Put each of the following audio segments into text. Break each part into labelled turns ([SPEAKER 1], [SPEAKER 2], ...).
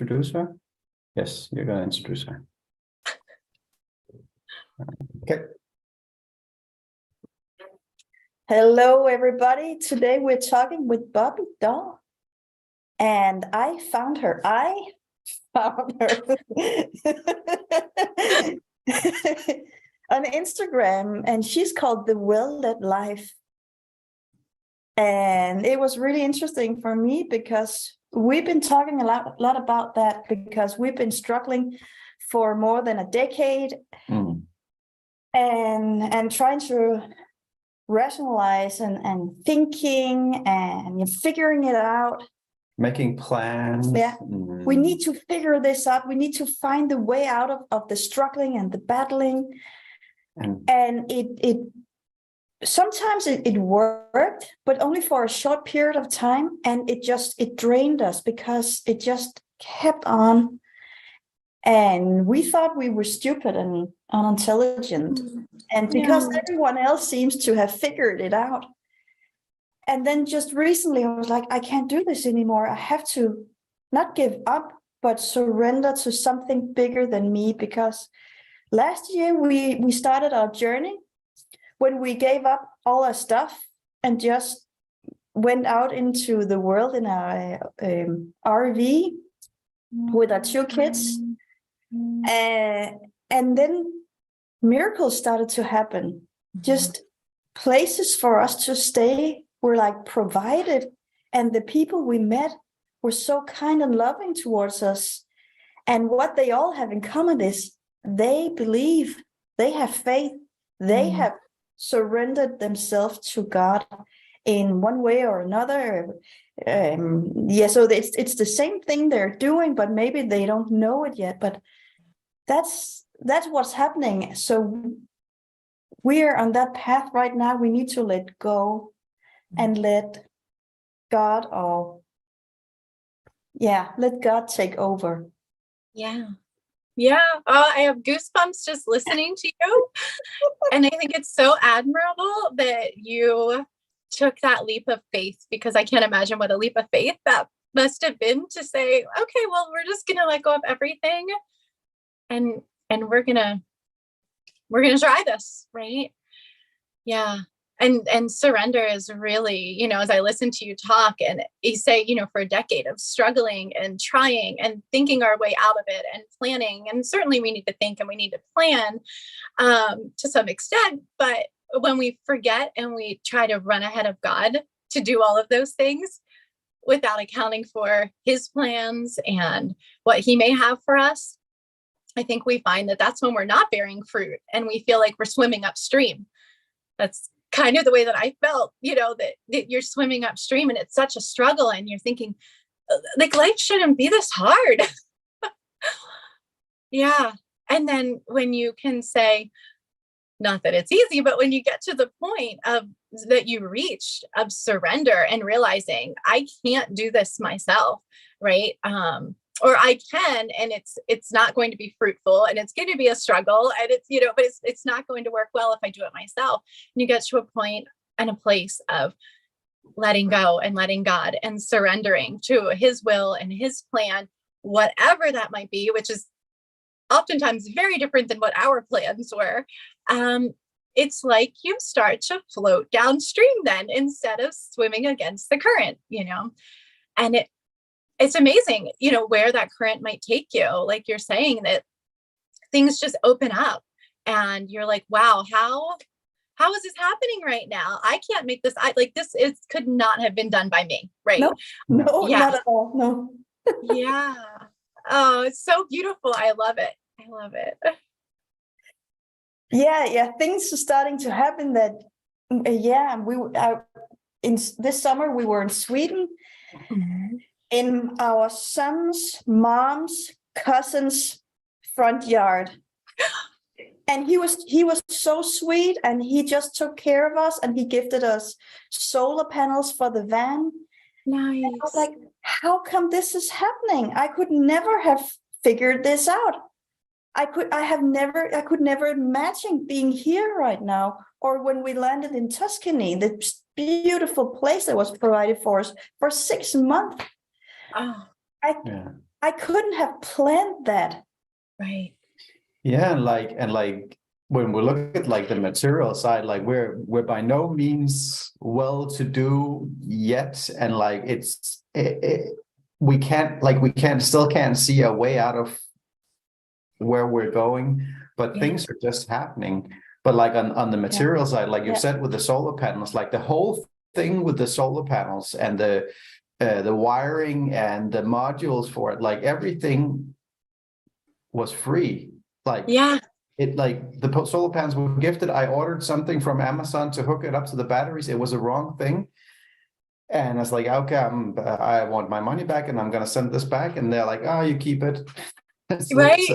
[SPEAKER 1] introduce her? Yes, you're going to introduce her. Okay.
[SPEAKER 2] Hello, everybody. Today we're talking with Bobbie Dull. And I found her on Instagram, and she's called The Well-Led Life. And it was really interesting for me because we've been talking a lot about that, because we've been struggling for more than a decade and trying to rationalize and thinking and figuring it out.
[SPEAKER 1] Making plans.
[SPEAKER 2] Yeah. We need to figure this out. We need to find the way out of the struggling and the battling. And it sometimes it worked, but only for a short period of time. And it drained us because it just kept on. And we thought we were stupid and unintelligent. And because everyone else seems to have figured it out. And then just recently, I was like, I can't do this anymore. I have to not give up, but surrender to something bigger than me. Because last year, we started our journey when we gave up all our stuff and just went out into the world in our RV with our 2 kids. And then miracles started to happen. Just places for us to stay were like provided, and the people we met were so kind and loving towards us. And what they all have in common is they believe, they have faith, they have surrendered themselves to God in one way or another. So it's the same thing they're doing, but maybe they don't know it yet. But that's what's happening. So we're on that path right now. We need to let go and let God let God take over.
[SPEAKER 3] Yeah. I have goosebumps just listening to you. And I think it's so admirable that you took that leap of faith, because I can't imagine what a leap of faith that must have been, to say, okay, well, we're just going to let go of everything and we're going to try this, right? Yeah. And surrender is really, as I listen to you talk and you say, for a decade of struggling and trying and thinking our way out of it and planning. And certainly we need to think and we need to plan to some extent. But when we forget and we try to run ahead of God to do all of those things without accounting for his plans and what he may have for us, I think we find that that's when we're not bearing fruit and we feel like we're swimming upstream. That's kind of the way that I felt, that you're swimming upstream and it's such a struggle and you're thinking, like, life shouldn't be this hard. Yeah. And then when you can say, not that it's easy, but when you get to the point of that you reached of surrender and realizing I can't do this myself, right? Or I can, and it's not going to be fruitful and it's going to be a struggle and it's, but it's not going to work well if I do it myself. And you get to a point and a place of letting go and letting God and surrendering to his will and his plan, whatever that might be, which is oftentimes very different than what our plans were. It's like you start to float downstream then instead of swimming against the current, and it's amazing, where that current might take you. Like you're saying, that things just open up and you're like, wow, how is this happening right now? I can't make this. Could not have been done by me. Right.
[SPEAKER 2] No, yeah. Not at all. No.
[SPEAKER 3] Yeah. Oh, it's so beautiful. I love it.
[SPEAKER 2] Yeah. Things are starting to happen that, in this summer, we were in Sweden. In our son's mom's cousin's front yard. And he was so sweet, and he just took care of us, and he gifted us solar panels for the van.
[SPEAKER 3] Nice.
[SPEAKER 2] And I was like, how come this is happening? I could never have figured this out. I could never imagine being here right now. Or when we landed in Tuscany, the beautiful place that was provided for us for 6 months.
[SPEAKER 3] Oh,
[SPEAKER 2] I couldn't have planned that.
[SPEAKER 3] Right.
[SPEAKER 1] Yeah, and when we look at like the material side, like we're by no means well to do yet, and like we can't see a way out of where we're going, but
[SPEAKER 3] Yeah.
[SPEAKER 1] things are just happening. But like on the material side, like you said with the solar panels, like the whole thing with the solar panels and the wiring and the modules for it, like everything was free. Like
[SPEAKER 3] Yeah.
[SPEAKER 1] it, like the solar panels were gifted. I ordered something from Amazon to hook it up to the batteries. It was the wrong thing. And I was like, okay, I want my money back and I'm going to send this back. And they're like, oh, you keep it.
[SPEAKER 3] Right.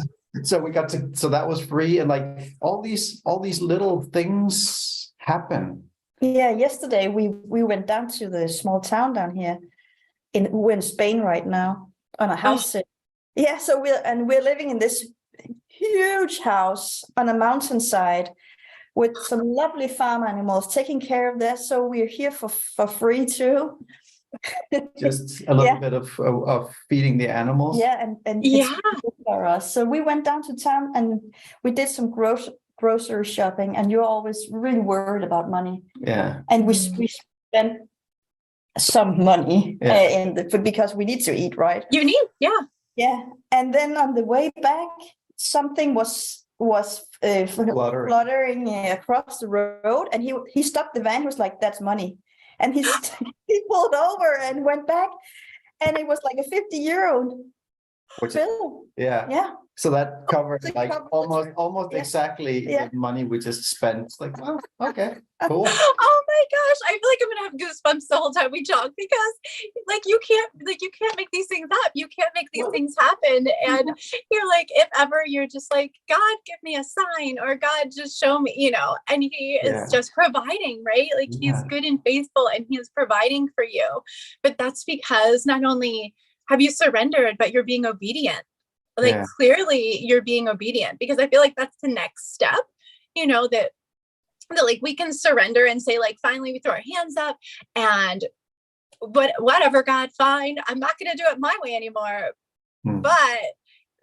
[SPEAKER 1] So we got to, so that was free. And like all these little things happen.
[SPEAKER 2] Yeah, yesterday we went down to the small town down here we're in Spain right now on a house sit. Yeah, so we're living in this huge house on a mountainside with some lovely farm animals taking care of that. So we're here for free too.
[SPEAKER 1] Just a little bit of feeding the animals.
[SPEAKER 2] Yeah, and it's good for us. So we went down to town and we did some grocery shopping, and you're always really worried about money.
[SPEAKER 1] Yeah.
[SPEAKER 2] And we spent some money because we need to eat, right?
[SPEAKER 3] You need,
[SPEAKER 2] yeah. And then on the way back, something was fluttering across the road, and he stopped the van. He was like, "That's money," and he pulled over and went back, and it was like a 50 euro bill. Yeah.
[SPEAKER 1] So that covered like almost
[SPEAKER 2] Yeah.
[SPEAKER 1] exactly the money we just spent. It's like, well, okay, cool.
[SPEAKER 3] Oh my gosh, I feel like I'm gonna have goosebumps the whole time we talk, because like you can't make these things up. You can't make these things happen. And you're like, if ever you're just like, God, give me a sign, or God, just show me, and he is just providing, right? Like he's good and faithful, and he is providing for you. But that's because not only have you surrendered, but you're being obedient. Like clearly you're being obedient, because I feel like that's the next step, that like we can surrender and say, like, finally we throw our hands up and whatever, God, fine, I'm not going to do it my way anymore. But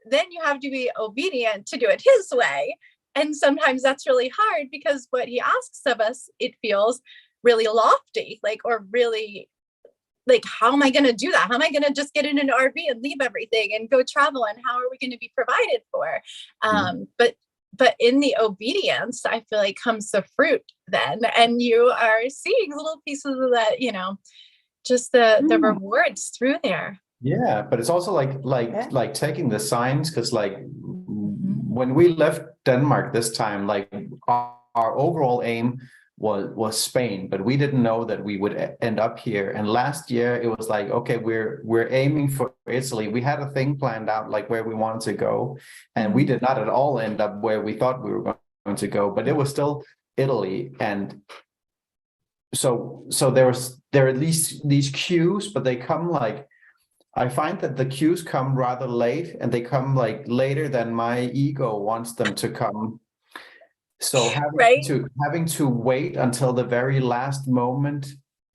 [SPEAKER 3] then you have to be obedient to do it his way. And sometimes that's really hard, because what he asks of us, it feels really lofty, like, or really like, how am I going to do that? How am I going to just get in an RV and leave everything and go travel? And how are we going to be provided for? But in the obedience, I feel like comes the fruit then. And you are seeing little pieces of that, just the rewards through there.
[SPEAKER 1] Yeah, but it's also like taking the signs, because like when we left Denmark this time, like our overall aim was Spain, but we didn't know that we would end up here. And last year it was like, okay, we're aiming for Italy. We had a thing planned out like where we wanted to go, and we did not at all end up where we thought we were going to go, but it was still Italy. And so there are at least these cues, but they come like, I find that the cues come rather late, and they come like later than my ego wants them to come. So having to wait until the very last moment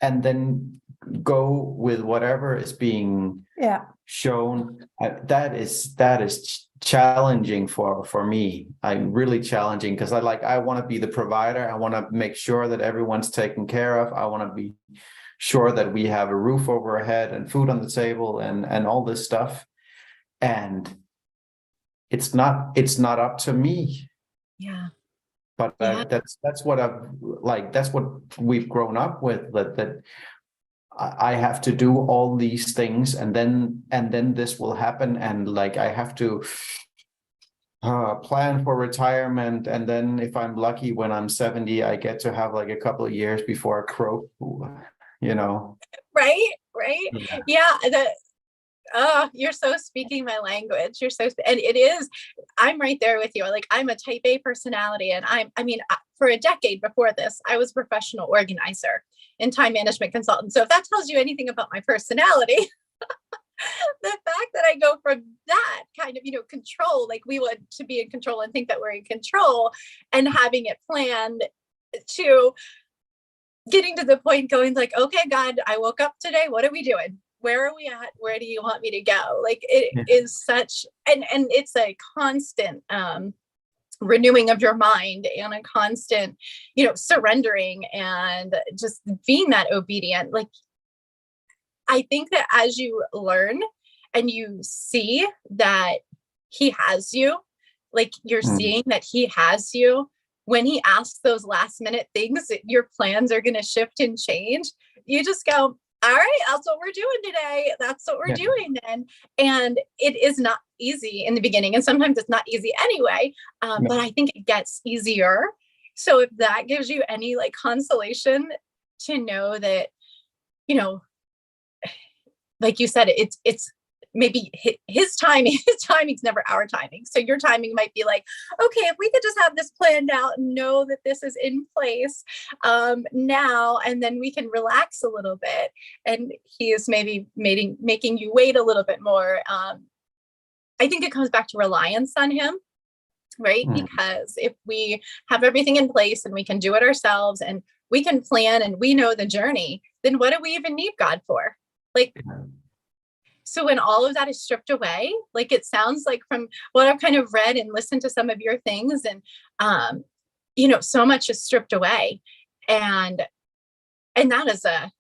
[SPEAKER 1] and then go with whatever is being shown, that is challenging for me. I'm really challenging, because I want to be the provider. I want to make sure that everyone's taken care of. I want to be sure that we have a roof over our head and food on the table and all this stuff. And it's not up to me.
[SPEAKER 3] Yeah.
[SPEAKER 1] But that's what that's what we've grown up with, that I have to do all these things, and then this will happen, and like I have to plan for retirement, and then if I'm lucky, when I'm 70, I get to have like a couple of years before I croak,
[SPEAKER 3] Right. You're so speaking my language. And it is, I'm right there with you. Like, I'm a type A personality, and for a decade before this, I was a professional organizer and time management consultant. So if that tells you anything about my personality, the fact that I go from that kind of, control, like we want to be in control and think that we're in control, and having it planned, to getting to the point going like, okay, God, I woke up today. What are we doing? where are we at? Where do you want me to go? Like it is such, and it's a constant renewing of your mind and a constant, surrendering and just being that obedient. Like, I think that as you learn and you see that he has you, like you're seeing that he has you, when he asks those last minute things, your plans are going to shift and change. You just go, all right, that's what we're doing today. That's what we're doing then. And it is not easy in the beginning. And sometimes it's not easy anyway. But I think it gets easier. So if that gives you any like consolation to know that, like you said, it's maybe his timing's never our timing. So your timing might be like, okay, if we could just have this planned out and know that this is in place now, and then we can relax a little bit. And he is maybe making you wait a little bit more. I think it comes back to reliance on him, right? Because if we have everything in place and we can do it ourselves and we can plan and we know the journey, then what do we even need God for? Like, so when all of that is stripped away, like it sounds like from what I've kind of read and listened to some of your things, and so much is stripped away, and that is a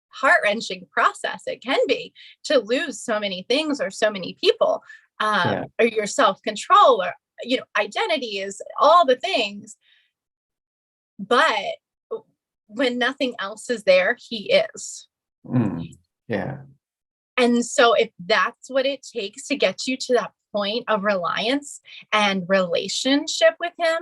[SPEAKER 3] heart-wrenching process. It can be to lose so many things or so many people, or your self-control, or identity, is all the things. But when nothing else is there, he is. And so if that's what it takes to get you to that point of reliance and relationship with him,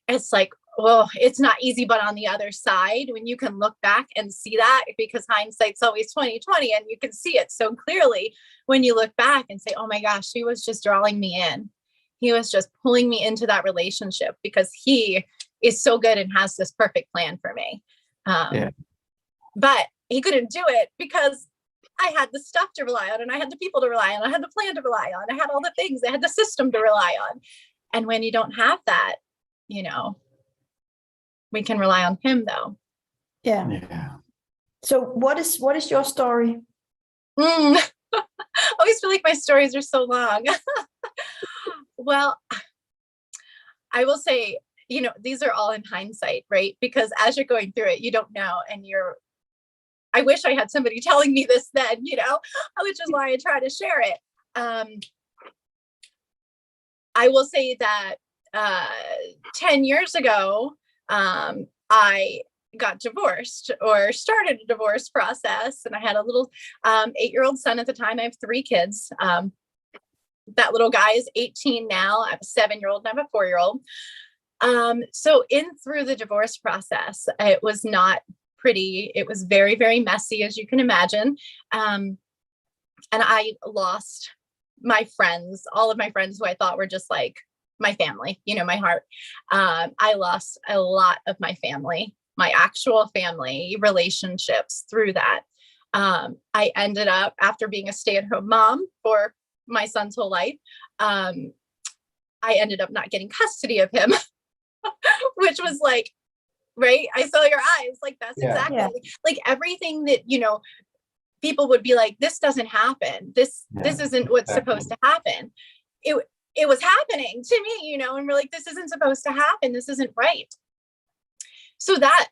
[SPEAKER 3] it's like, well, it's not easy, but on the other side, when you can look back and see that, because hindsight's always 20/20, and you can see it so clearly when you look back and say, oh my gosh, he was just drawing me in. He was just pulling me into that relationship because he is so good and has this perfect plan for me. But he couldn't do it because I had the stuff to rely on, and I had the people to rely on. I had the plan to rely on. I had all the things. I had the system to rely on. And when you don't have that, we can rely on him though.
[SPEAKER 2] Yeah. So what is your story?
[SPEAKER 3] I always feel like my stories are so long. Well, I will say, these are all in hindsight, right? Because as you're going through it, you don't know, and I wish I had somebody telling me this then, which is why I try to share it. I will say that 10 years ago, I got divorced, or started a divorce process, and I had a little 8-year-old son at the time. I have 3 kids. That little guy is 18 now. I have a 7-year-old and I have a 4-year-old. So through the divorce process, it was not pretty. It was very, very messy, as you can imagine. And I lost my friends, all of my friends who I thought were just like my family, my heart. I lost a lot of my family, my actual family relationships through that. I ended up, after being a stay-at-home mom for my son's whole life, I ended up not getting custody of him, which was like, right? I saw your eyes. Like, that's exactly like everything that, people would be like, this doesn't happen. This isn't what's supposed to happen. It was happening to me, and we're like, this isn't supposed to happen. This isn't right. So that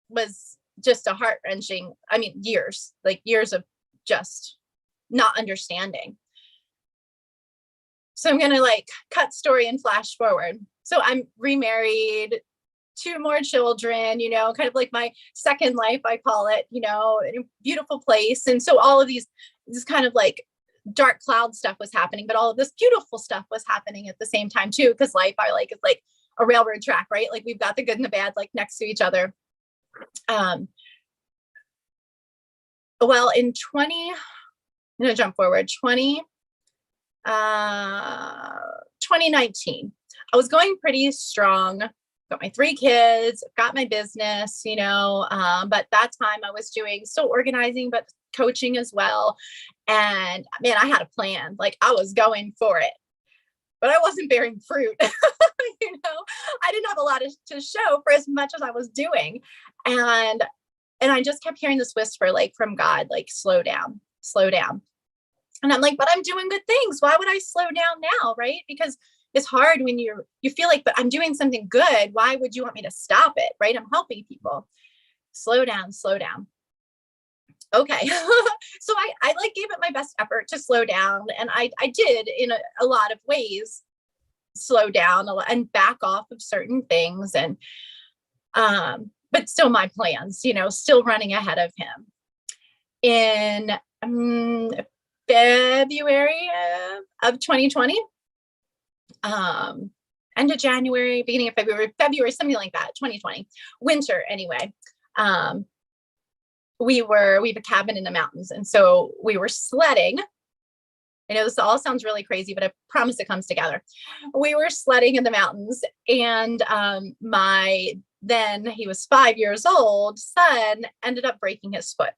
[SPEAKER 3] was just a heart-wrenching, years of just not understanding. So I'm going to cut story and flash forward. So I'm remarried, 2 more children, kind of like my second life, I call it, in a beautiful place. And so all of this kind of dark cloud stuff was happening, but all of this beautiful stuff was happening at the same time too, because life is like a railroad track, right? Like, we've got the good and the bad next to each other. Well, in 20, I'm going to jump forward, 2019, I was going pretty strong. Got my 3 kids, got my business, but that time I was doing still organizing, but coaching as well. And man, I had a plan. I was going for it, but I wasn't bearing fruit. I didn't have a lot to show for as much as I was doing. And And I just kept hearing this whisper, like from God, like, slow down, slow down. And I'm like, but I'm doing good things. Why would I slow down now? Right? Because it's hard when you feel like, but I'm doing something good. Why would you want me to stop it? Right? I'm helping people. Slow down, slow down. Okay. So I like gave it my best effort to slow down. And I did in a lot of ways slow down a lot and back off of certain things. And, but still my plans, still running ahead of him. In February of 2020, end of January, beginning of February, something like that, 2020, winter anyway. We have a cabin in the mountains. And so we were sledding. I know this all sounds really crazy, but I promise it comes together. We were sledding in the mountains, and then he was 5 years old, son ended up breaking his foot.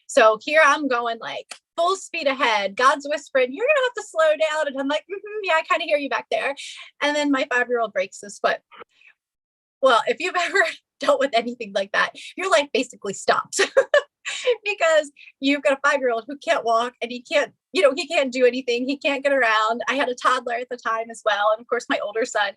[SPEAKER 3] So here I'm going like full speed ahead. God's whispering, you're going to have to slow down. And I'm like, yeah, I kind of hear you back there. And then my 5-year-old breaks his foot. Well, if you've ever dealt with anything like that, your life basically stops because you've got a 5-year-old who can't walk, and he can't do anything. He can't get around. I had a toddler at the time as well. And of course my older son.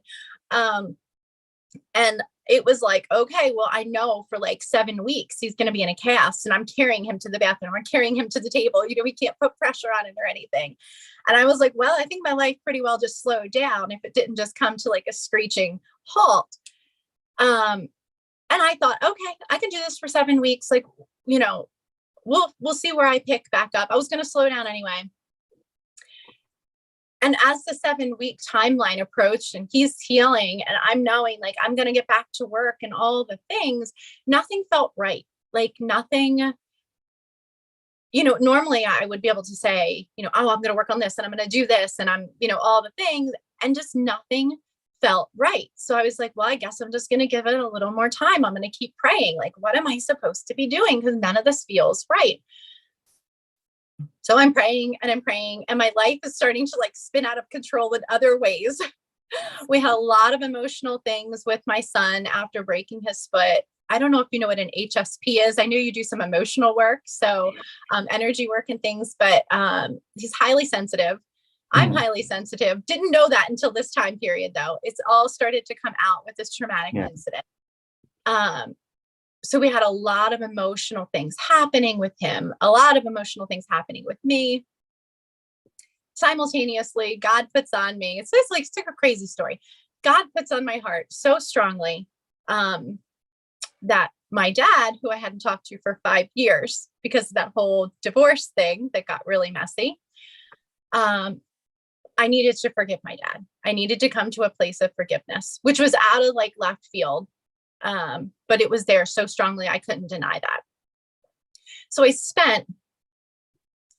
[SPEAKER 3] And it was like, okay, well, I know for like 7 weeks, he's going to be in a cast, and I'm carrying him to the bathroom. I'm carrying him to the table. We can't put pressure on him or anything. And I was like, well, I think my life pretty well just slowed down if it didn't just come to like a screeching halt. And I thought, okay, I can do this for 7 weeks. Like, we'll see where I pick back up. I was going to slow down anyway. And as the 7-week timeline approached and he's healing and I'm knowing like I'm going to get back to work and all the things, nothing felt right. Like nothing, normally I would be able to say, oh, I'm going to work on this and I'm going to do this and I'm, all the things, and just nothing felt right. So I was like, well, I guess I'm just going to give it a little more time. I'm going to keep praying. Like, what am I supposed to be doing? Because none of this feels right. So I'm praying and my life is starting to like spin out of control in other ways. We had a lot of emotional things with my son after breaking his foot. I don't know if you know what an HSP is. I know you do some emotional work, so energy work and things, but he's highly sensitive. I'm highly sensitive. Didn't know that until this time period, though. It's all started to come out with this traumatic incident. So we had a lot of emotional things happening with him, a lot of emotional things happening with me. Simultaneously, God puts on me, it's like a crazy story. God puts on my heart so strongly that my dad, who I hadn't talked to for 5 years because of that whole divorce thing that got really messy, I needed to forgive my dad. I needed to come to a place of forgiveness, which was out of like left field. But it was there so strongly, I couldn't deny that. So I spent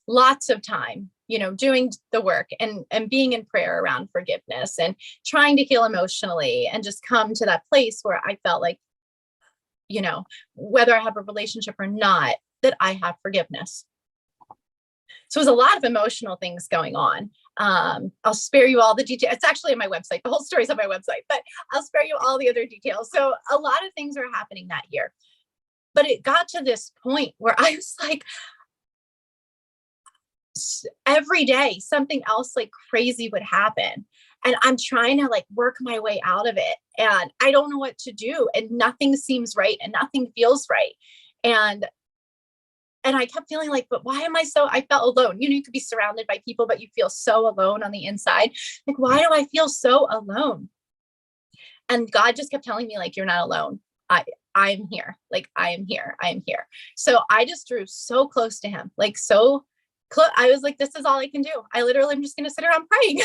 [SPEAKER 3] lots of time, doing the work and being in prayer around forgiveness and trying to heal emotionally and just come to that place where I felt like, whether I have a relationship or not, that I have forgiveness. So it was a lot of emotional things going on. I'll spare you all the details. It's actually on my website. The whole story's on my website, but I'll spare you all the other details. So a lot of things are happening that year, but it got to this point where I was like, every day something else like crazy would happen. And I'm trying to like work my way out of it. And I don't know what to do. And nothing seems right. And nothing feels right. And I kept feeling like, but why am I I felt alone. You could be surrounded by people, but you feel so alone on the inside. Like, why do I feel so alone? And God just kept telling me, like, you're not alone. I'm here. Like, I am here. I am here. So I just drew so close to him, like so close. I was like, this is all I can do. I literally am just going to sit around praying.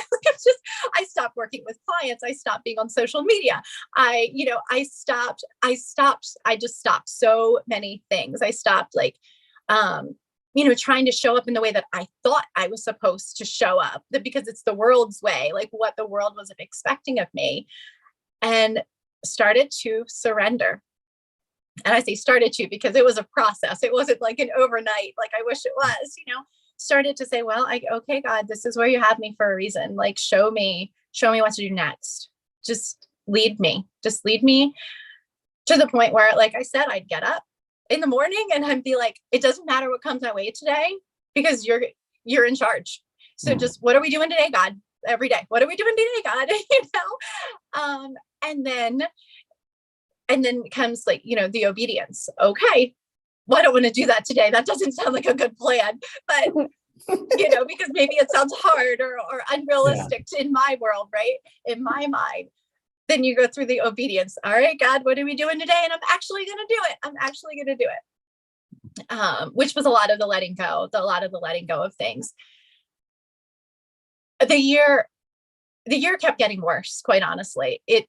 [SPEAKER 3] I stopped working with clients. I stopped being on social media. I just stopped so many things. I stopped like, trying to show up in the way that I thought I was supposed to show up, that because it's the world's way, like what the world was expecting of me, and started to surrender. And I say started to because it was a process. It wasn't like an overnight, like I wish it was, started to say, well, okay, God, this is where you have me for a reason. Like, show me what to do next. Just lead me to the point where, like I said, I'd get up in the morning and I'd be like, it doesn't matter what comes my way today because you're in charge. So just, what are we doing today, God? Every day. What are we doing today, God? And then comes like, the obedience. Okay. Well, I don't want to do that today. That doesn't sound like a good plan, but because maybe it sounds hard or unrealistic in my world, right? In my mind. Then you go through the obedience. All right, God, what are we doing today? And I'm actually going to do it. I'm actually going to do it. Which was a lot of the letting go of things. The year kept getting worse, quite honestly. It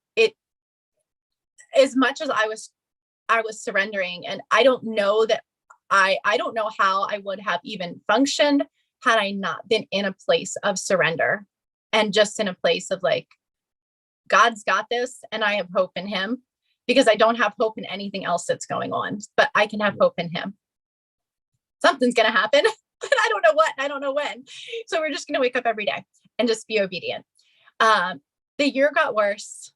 [SPEAKER 3] as much as I was surrendering, and I don't know that I don't know how I would have even functioned had I not been in a place of surrender and just in a place of like, God's got this and I have hope in him, because I don't have hope in anything else that's going on, but I can have hope in him. Something's going to happen, but I don't know what, I don't know when. So we're just going to wake up every day and just be obedient. The year got worse.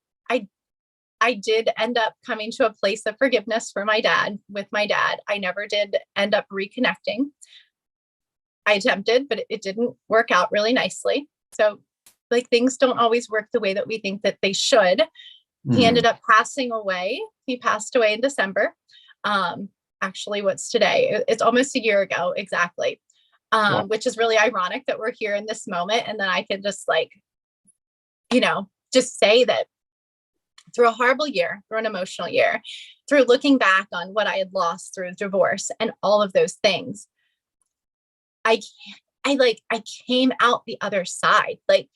[SPEAKER 3] I did end up coming to a place of forgiveness with my dad. I never did end up reconnecting. I attempted, but it didn't work out really nicely. So like things don't always work the way that we think that they should. He ended up passing away. He passed away in December. Actually, what's today? It's almost a year ago. Exactly. Which is really ironic that we're here in this moment. And then I can just like, just say that through a horrible year, through an emotional year, through looking back on what I had lost through divorce and all of those things, I came out the other side. Like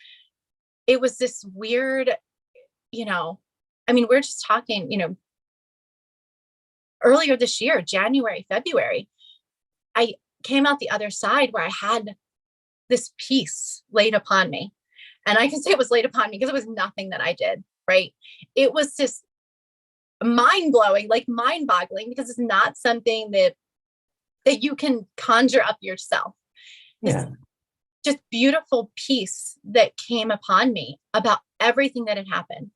[SPEAKER 3] it was this weird, we're just talking, earlier this year, January, February, I came out the other side where I had this peace laid upon me. And I can say it was laid upon me because it was nothing that I did, right? It was just mind-blowing, like mind-boggling, because it's not something that you can conjure up yourself. Yeah. Just beautiful peace that came upon me about everything that had happened,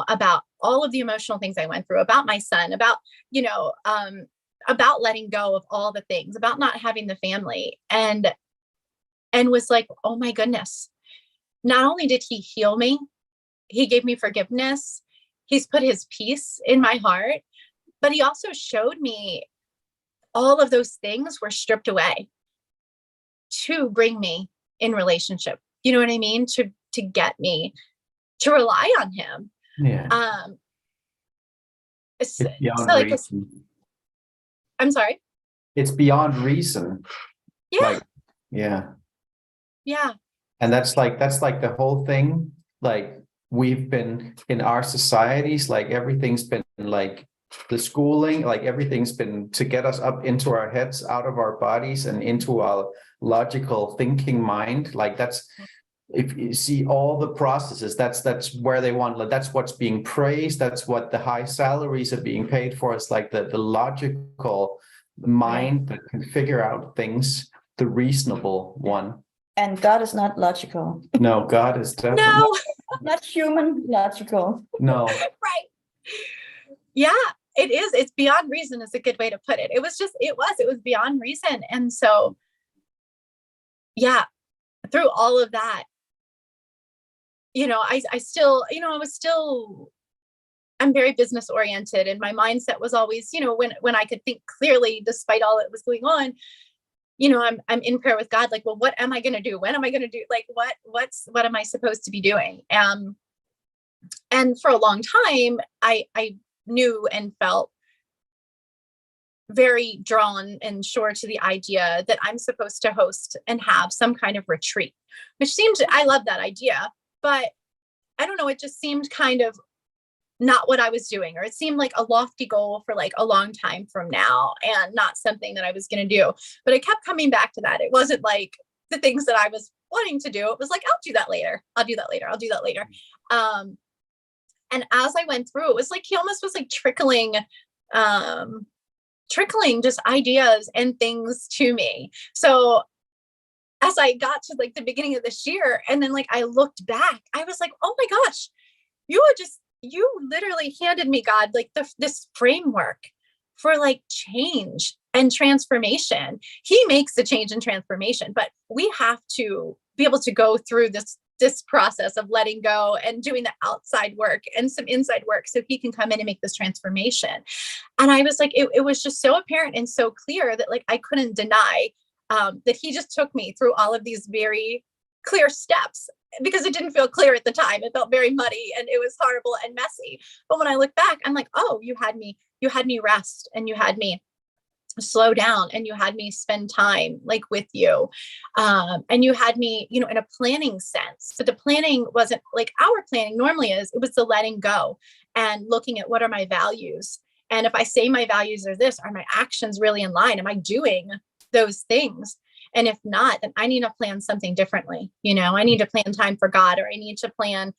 [SPEAKER 3] about all of the emotional things I went through, about my son, about letting go of all the things, about not having the family, and was like, oh my goodness, not only did he heal me, he gave me forgiveness, he's put his peace in my heart, but he also showed me all of those things were stripped away to bring me in relationship. You know what I mean? To get me to rely on him. Yeah. It's beyond reason. I'm sorry.
[SPEAKER 1] It's beyond reason.
[SPEAKER 3] Yeah.
[SPEAKER 1] Like, yeah.
[SPEAKER 3] Yeah.
[SPEAKER 1] And that's like the whole thing. Like we've been in our societies, like everything's been like the schooling, like everything's been to get us up into our heads, out of our bodies and into our logical thinking mind. Like that's, if you see all the processes, that's where they want, like, that's what's being praised. That's what the high salaries are being paid for. It's like the logical mind that can figure out things, the reasonable one.
[SPEAKER 2] And God is not logical.
[SPEAKER 1] No, God is definitely
[SPEAKER 2] not human logical.
[SPEAKER 1] No.
[SPEAKER 3] Right. Yeah, it is. It's beyond reason is a good way to put it. It was beyond reason. And so, yeah, through all of that, I'm very business oriented, and my mindset was always, when I could think clearly, despite all that was going on, I'm in prayer with God, like, well, what am I going to do? When am I going to do? Like, what am I supposed to be doing? And for a long time, I knew and felt very drawn and sure to the idea that I'm supposed to host and have some kind of retreat, which seemed, I love that idea, but I don't know, it just seemed kind of not what I was doing, or it seemed like a lofty goal for like a long time from now and not something that I was going to do. But I kept coming back to that. It wasn't like the things that I was wanting to do. It was like, I'll do that later. I'll do that later. And as I went through, it was like, he almost was like trickling just ideas and things to me. So as I got to like the beginning of this year, and then like I looked back, I was like, oh my gosh, you literally handed me, God, like this framework for like change and transformation. He makes the change and transformation, but we have to be able to go through this process of letting go and doing the outside work and some inside work so he can come in and make this transformation. And I was like, it was just so apparent and so clear that like I couldn't deny that he just took me through all of these very clear steps, because it didn't feel clear at the time. It felt very muddy and it was horrible and messy. But when I look back, I'm like, oh, you had me rest, and you had me slow down, and you had me spend time like with you. And you had me, in a planning sense, but the planning wasn't like our planning normally is. It was the letting go and looking at what are my values. And if I say my values are this, are my actions really in line? Am I doing those things? And if not, then I need to plan something differently. I need to plan time for God, or I need to plan,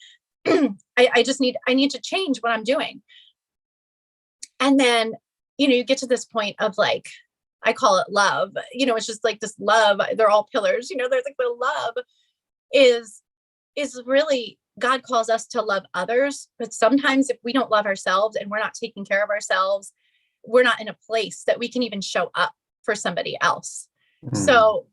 [SPEAKER 3] I need to change what I'm doing. And then, you get to this point of like, I call it love, it's just like this love, they're all pillars, there's like the love is really, God calls us to love others. But sometimes if we don't love ourselves and we're not taking care of ourselves, we're not in a place that we can even show up for somebody else. So,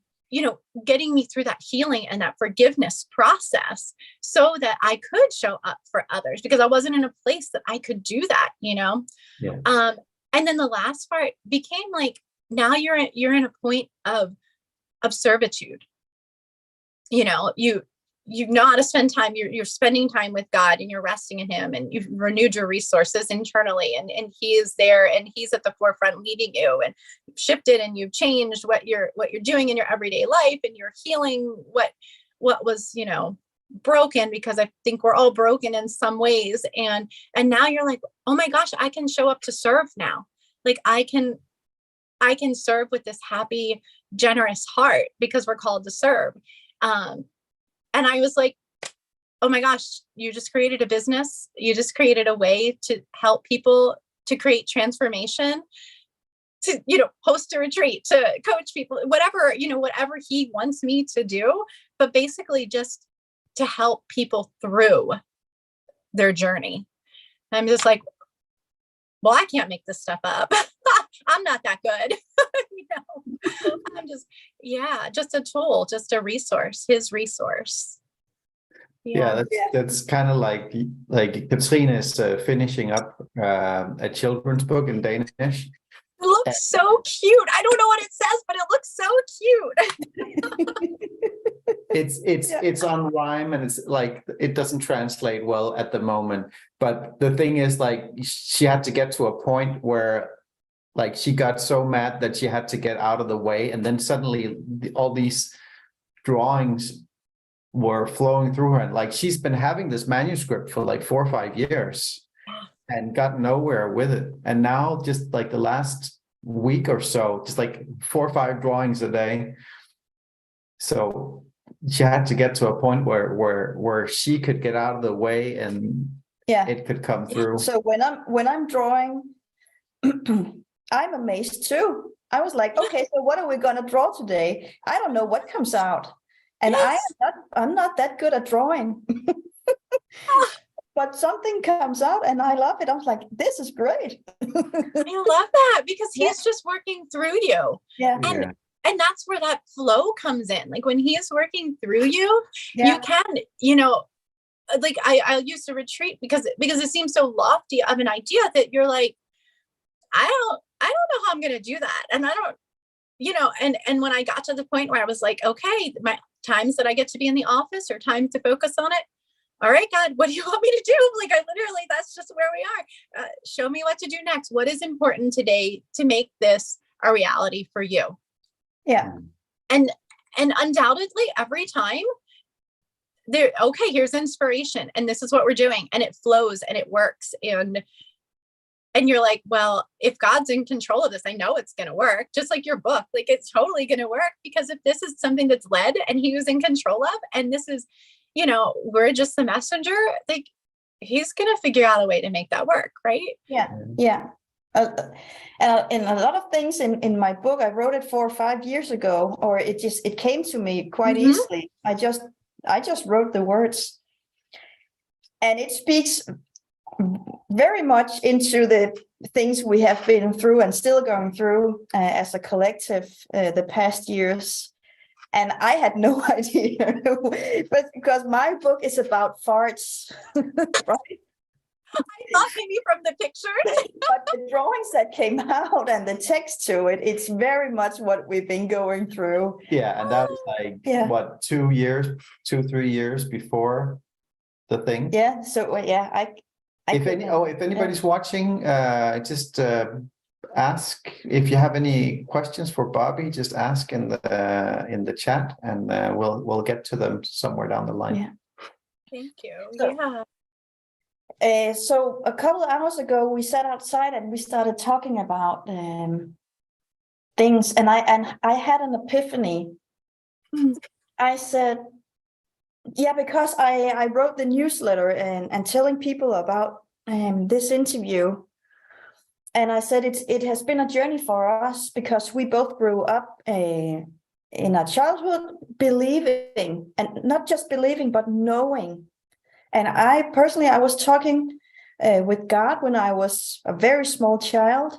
[SPEAKER 3] getting me through that healing and that forgiveness process so that I could show up for others, because I wasn't in a place that I could do that, Yeah. And then the last part became like, now you're in a point of servitude. You know how to spend time. You're spending time with God, and you're resting in him, and you've renewed your resources internally, and he is there, and he's at the forefront leading you, and you've shifted and you've changed what you're doing in your everyday life, and you're healing what was, broken, because I think we're all broken in some ways. And now you're like, oh my gosh, I can show up to serve now. Like I can serve with this happy, generous heart, because we're called to serve. And I was like, oh my gosh, you just created a business. You just created a way to help people, to create transformation, to, host a retreat, to coach people, whatever he wants me to do, but basically just to help people through their journey. And I'm just like, well, I can't make this stuff up. I'm not that good. I'm just a tool, just a resource, his resource.
[SPEAKER 1] That's kind of like Katrine is finishing up a children's book in Danish.
[SPEAKER 3] It looks so cute. I don't know what it says, but it looks so cute.
[SPEAKER 1] It's on rhyme, and it's like it doesn't translate well at the moment. But the thing is, like, she had to get to a point where, like, she got so mad that she had to get out of the way, and then suddenly all these drawings were flowing through her. And like, she's been having this manuscript for like 4 or 5 years and got nowhere with it. And now, just like the last week or so, just like 4 or 5 drawings a day. So she had to get to a point where she could get out of the way, and it could come through.
[SPEAKER 2] So when I'm drawing, I'm amazed too. I was like, okay, so what are we going to draw today? I don't know what comes out. And I'm not that good at drawing. But something comes out and I love it. I was like, this is great.
[SPEAKER 3] I love that, because he's just working through you. And that's where that flow comes in. Like when he is working through you, you can, like I used to retreat because it seems so lofty of an idea that you're like, I don't know how I'm going to do that. And I don't, and when I got to the point where I was like, okay, my times that I get to be in the office or time to focus on it. All right, God, what do you want me to do? Like, I literally, that's just where we are. Show me what to do next. What is important today to make this a reality for you?
[SPEAKER 2] Yeah.
[SPEAKER 3] And undoubtedly every time here's inspiration and this is what we're doing, and it flows and it works. And you're like, well, if God's in control of this, I know it's going to work. Just like your book, like it's totally going to work, because if this is something that's led and he was in control of, and this is, we're just the messenger, like he's going to figure out a way to make that work. Right.
[SPEAKER 2] Yeah. Yeah. And a lot of things in my book, I wrote it 4 or 5 years ago, or it came to me quite easily. I just wrote the words, and it speaks very much into the things we have been through and still going through as a collective the past years. And I had no idea, but because my book is about farts, right?
[SPEAKER 3] I thought maybe from the picture.
[SPEAKER 2] But the drawings that came out and the text to it, it's very much what we've been going through.
[SPEAKER 1] Yeah, and that was like what, 3 years before the thing.
[SPEAKER 2] Yeah. So
[SPEAKER 1] if anybody's watching, just ask if you have any questions for Bobbie. Just ask in the chat, and we'll get to them somewhere down the line.
[SPEAKER 2] Yeah.
[SPEAKER 3] Thank you.
[SPEAKER 2] So, so a couple of hours ago, we sat outside and we started talking about things, and I had an epiphany. I said, yeah, because I wrote the newsletter and telling people about this interview, and I said it has been a journey for us because we both grew up in our childhood believing, and not just believing but knowing. And I personally, I was talking with God when I was a very small child.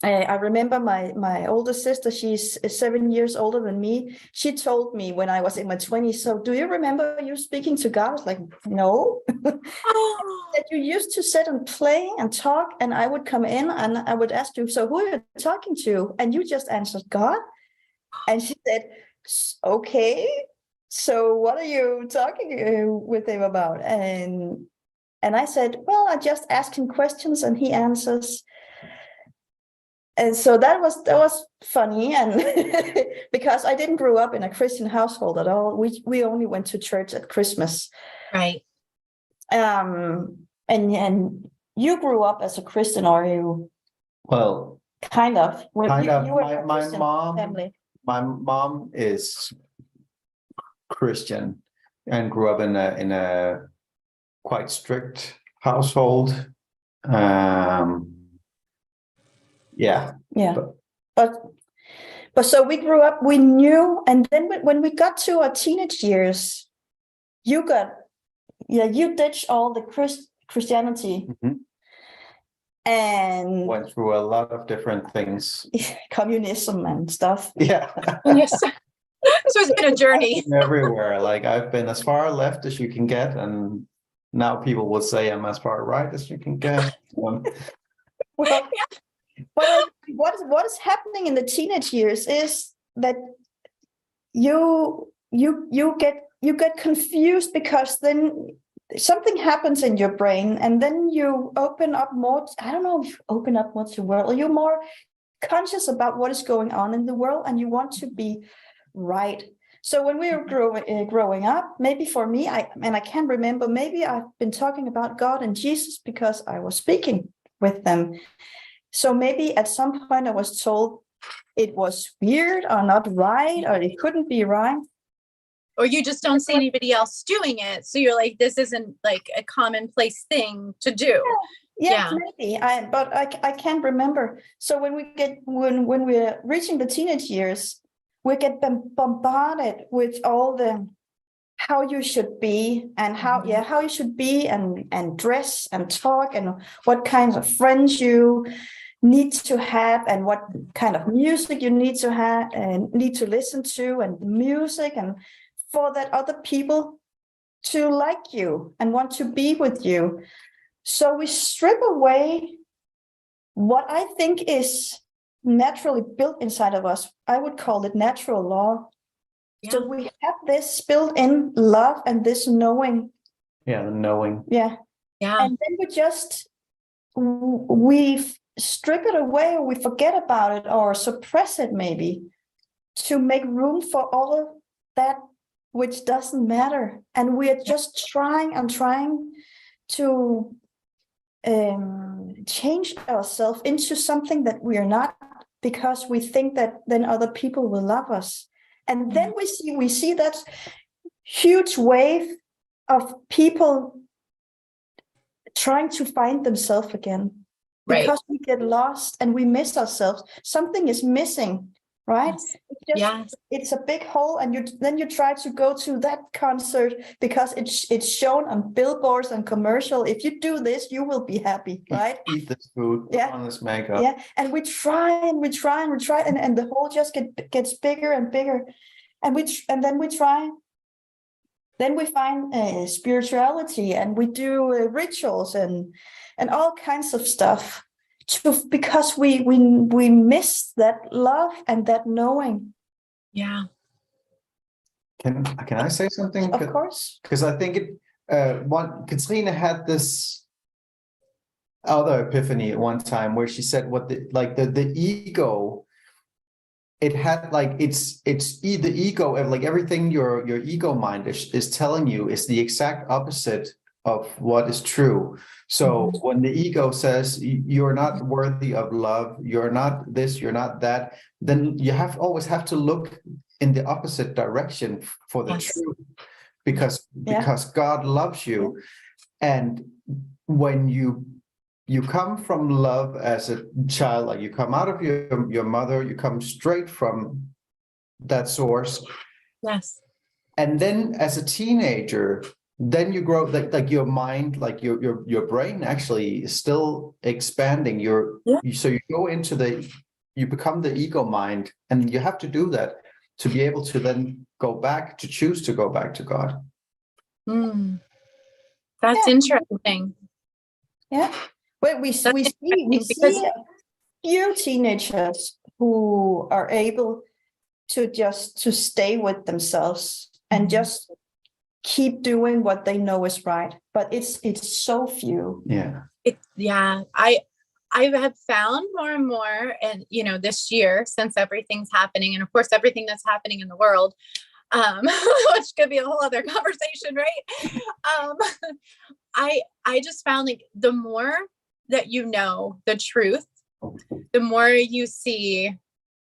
[SPEAKER 2] I remember my older sister, she's 7 years older than me. She told me when I was in my 20s, so do you remember you speaking to God? I was like, no. That you used to sit and play and talk, and I would come in and I would ask you, so who are you talking to? And you just answered God. And she said, okay. So what are you talking with him about? And I said, well, I just ask him questions and he answers. And so that was funny, and because I didn't grow up in a Christian household at all. We only went to church at Christmas.
[SPEAKER 3] Right.
[SPEAKER 2] And you grew up as a Christian, or you?
[SPEAKER 1] Well,
[SPEAKER 2] kind of.
[SPEAKER 1] You
[SPEAKER 2] were
[SPEAKER 1] my mom.
[SPEAKER 2] family.
[SPEAKER 1] My mom is Christian and grew up in a quite strict household. Yeah.
[SPEAKER 2] But so we grew up, we knew, and then when we got to our teenage years, you ditched all the Christianity.
[SPEAKER 1] Mm-hmm.
[SPEAKER 2] And
[SPEAKER 1] went through a lot of different things.
[SPEAKER 2] Communism and stuff.
[SPEAKER 1] Yeah.
[SPEAKER 3] Yes. So it's been a journey.
[SPEAKER 1] Everywhere. Like I've been as far left as you can get, and now people would say I'm as far right as you can get.
[SPEAKER 2] Well, but what is happening in the teenage years is that you get confused, because then something happens in your brain, and then you open up more. I don't know if you open up more to the world, or you're more conscious about what is going on in the world, and you want to be right. So when we were growing up, maybe for me, I can't remember, maybe I've been talking about God and Jesus because I was speaking with them. So maybe at some point I was told it was weird or not right, or it couldn't be right.
[SPEAKER 3] Or you just don't see anybody else doing it, so you're like, this isn't like a commonplace thing to do.
[SPEAKER 2] Yeah. Maybe. But I can't remember. So when we're reaching the teenage years, we get bombarded with all the how you should be, and how you should be, and dress and talk, and what kinds of friends you need to have, and what kind of music you need to have and need to listen to, and music, and for that other people to like you and want to be with you. So we strip away what I think is naturally built inside of us. I would call it natural law. Yeah. So we have this built-in love and this knowing.
[SPEAKER 1] Yeah, the knowing.
[SPEAKER 2] Yeah. And then we strip it away, or we forget about it, or suppress it maybe, to make room for all of that which doesn't matter. And we are just trying to change ourselves into something that we are not, because we think that then other people will love us. And then we see that huge wave of people trying to find themselves again, because we get lost and we miss ourselves. Something is missing right?
[SPEAKER 3] Yes.
[SPEAKER 2] It's just,
[SPEAKER 3] Yes.
[SPEAKER 2] it's a big hole, and then you try to go to that concert because it's shown on billboards and commercial. If you do this, you will be happy, right?
[SPEAKER 1] Eat this food, put on this makeup.
[SPEAKER 2] Yeah, and we try and we try and we try, and the hole just gets bigger and bigger, and then we try. Then we find spirituality, and we do rituals and all kinds of stuff, because we miss that love and that knowing.
[SPEAKER 3] Yeah.
[SPEAKER 1] Can I say something?
[SPEAKER 2] Of course.
[SPEAKER 1] Because I think Katrine had this other epiphany at one time where she said the ego, it had like the ego of like everything your ego mind is telling you is the exact opposite of what is true. So when the ego says you're not worthy of love, you're not this, you're not that, then you always have to look in the opposite direction for the truth, because God loves you. And when you come from love as a child, like you come out of your mother, you come straight from that source.
[SPEAKER 2] Yes.
[SPEAKER 1] And then as a teenager, then you grow like your mind, like your brain actually is still expanding. So you go into you become the ego mind, and you have to do that to be able to then choose to go back to God.
[SPEAKER 3] That's interesting.
[SPEAKER 2] Yeah. Well, we see a few teenagers who are able to stay with themselves and just keep doing what they know is right, but it's so few.
[SPEAKER 3] I have found more and more, and this year, since everything's happening, and of course everything that's happening in the world, which could be a whole other conversation, right? I just found like the more that you know the truth, the more you see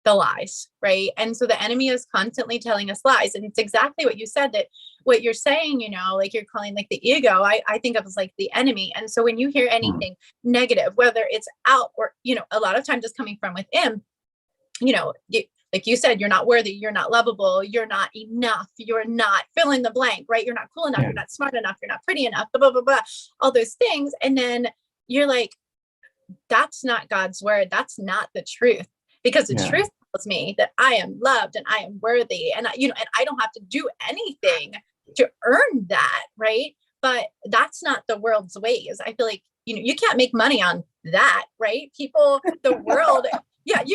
[SPEAKER 3] the lies, right? And so the enemy is constantly telling us lies. And it's exactly what you said, that what you're saying, like you're calling like the ego, I think of as like the enemy. And so when you hear anything negative, whether it's out or, a lot of times it's coming from within, like you said, you're not worthy, you're not lovable, you're not enough, you're not fill in the blank, right? You're not cool enough, you're not smart enough, you're not pretty enough, blah, blah, blah, blah, all those things. And then you're like, that's not God's word. That's not the truth, because the truth tells me that I am loved and I am worthy, and and I don't have to do anything to earn that, right? But that's not the world's ways. I feel like, you can't make money on that, right? People, the world, you, I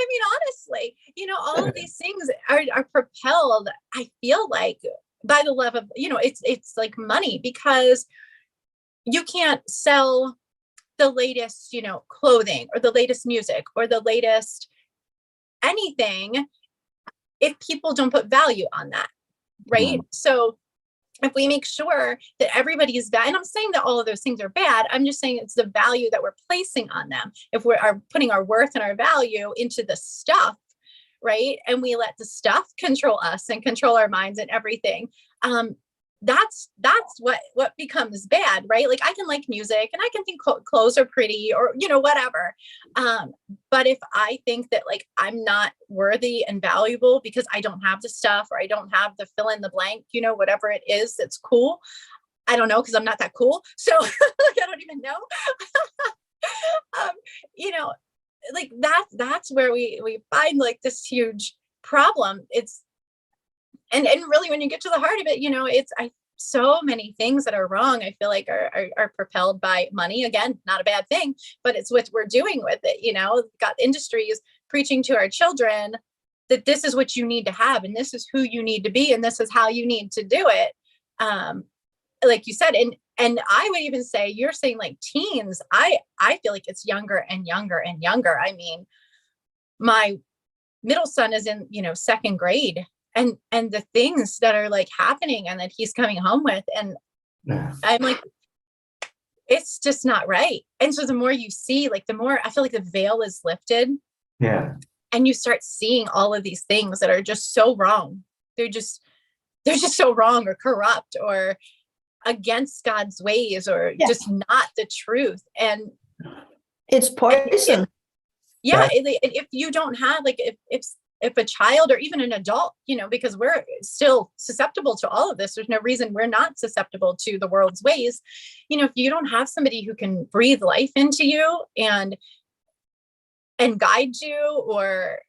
[SPEAKER 3] mean, honestly, all of these things are propelled, I feel like, by the love of, it's like money, because you can't sell the latest, clothing or the latest music or the latest anything if people don't put value on that, right? So if we make sure that everybody is bad, and I'm saying that all of those things are bad, I'm just saying it's the value that we're placing on them. If we are putting our worth and our value into the stuff, right? And we let the stuff control us and control our minds and everything. That's what becomes bad, right? Like I can like music and I can think clothes are pretty or, whatever. But if I think that like I'm not worthy and valuable because I don't have the stuff, or I don't have the fill in the blank, whatever it is that's cool. I don't know, because I'm not that cool. So I don't even know. Like that's where we find like this huge problem. And really, when you get to the heart of it, so many things that are wrong, I feel like are propelled by money. Again, not a bad thing, but it's what we're doing with it. Got industries preaching to our children that this is what you need to have, and this is who you need to be, and this is how you need to do it. Like you said, and I would even say, you're saying like teens, I feel like it's younger and younger and younger. I mean, my middle son is in, second grade. And the things that are like happening and that he's coming home with, and I'm like, it's just not right. And so the more you see, like the more I feel like the veil is lifted.
[SPEAKER 1] Yeah.
[SPEAKER 3] And you start seeing all of these things that are just so wrong. They're just so wrong or corrupt or against God's ways or just not the truth. And
[SPEAKER 2] it's poison.
[SPEAKER 3] yeah, if you don't have like, if a child or even an adult, you know, because we're still susceptible to all of this, there's no reason we're not susceptible to the world's ways. You know, if you don't have somebody who can breathe life into you and guide you or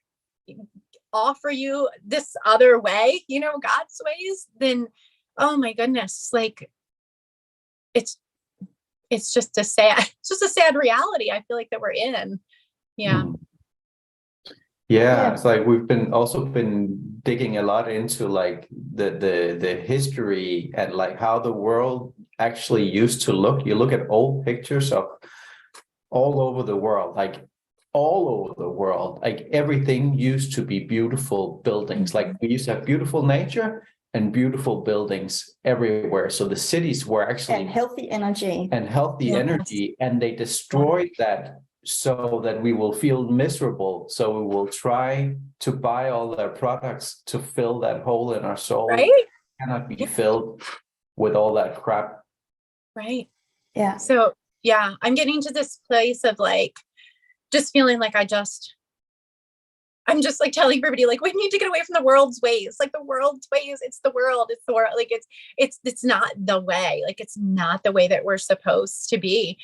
[SPEAKER 3] offer you this other way, you know, God's ways, then, oh my goodness, like it's just it's just a sad reality I feel like that we're in. Yeah.
[SPEAKER 1] Yeah, it's like we've been digging a lot into like the history and like how the world actually used to look. You look at old pictures of all over the world, like everything used to be beautiful buildings. Like we used to have beautiful nature and beautiful buildings everywhere. So the cities were actually
[SPEAKER 2] And healthy energy.
[SPEAKER 1] And they destroyed that so that we will feel miserable. So we will try to buy all their products to fill that hole in our soul.
[SPEAKER 3] Right?
[SPEAKER 1] It cannot be filled with all that crap.
[SPEAKER 3] Right.
[SPEAKER 2] Yeah.
[SPEAKER 3] So yeah, I'm getting to this place of like, just feeling like I'm just like telling everybody, like, we need to get away from the world's ways, like the world's ways. It's the world. Like, it's not the way, like, it's not the way that we're supposed to be.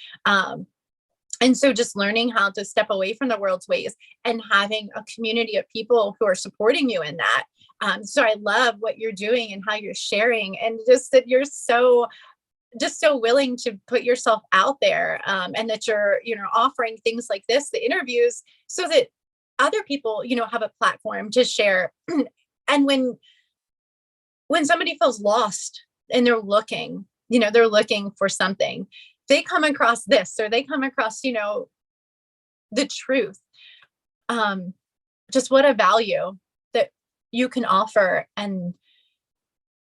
[SPEAKER 3] And so just learning how to step away from the world's ways and having a community of people who are supporting you in that. So I love what you're doing and how you're sharing, and just that you're so willing to put yourself out there, and that you're, you know, offering things like this, the interviews, so that other people, you know, have a platform to share. And when somebody feels lost and they're looking for something, they come across this, or they come across, you know, the truth. Just what a value that you can offer. And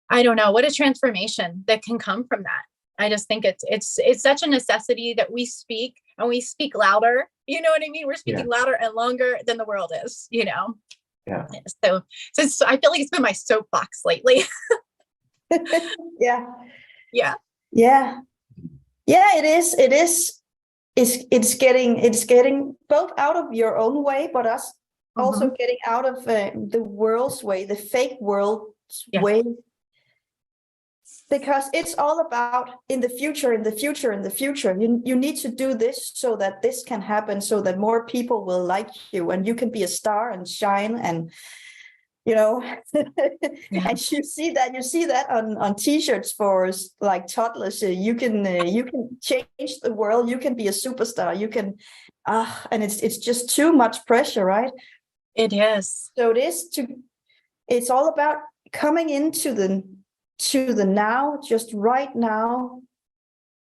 [SPEAKER 3] I don't know, what a transformation that can come from that. I just think it's such a necessity that we speak, and we speak louder. You know what I mean? We're speaking louder and longer than the world is, you know?
[SPEAKER 1] Yeah.
[SPEAKER 3] So I feel like it's been my soapbox lately.
[SPEAKER 2] Yeah.
[SPEAKER 3] Yeah.
[SPEAKER 2] Yeah. Yeah, it is. It's getting both out of your own way, but us also getting out of the world's way, the fake world's way. Because it's all about in the future. You need to do this so that this can happen, so that more people will like you and you can be a star and shine, and you know. And you see that on t-shirts for like toddlers. You can change the world. You can be a superstar. You can and it's just too much pressure, right?
[SPEAKER 3] It is.
[SPEAKER 2] So it's all about coming into the now, just right now.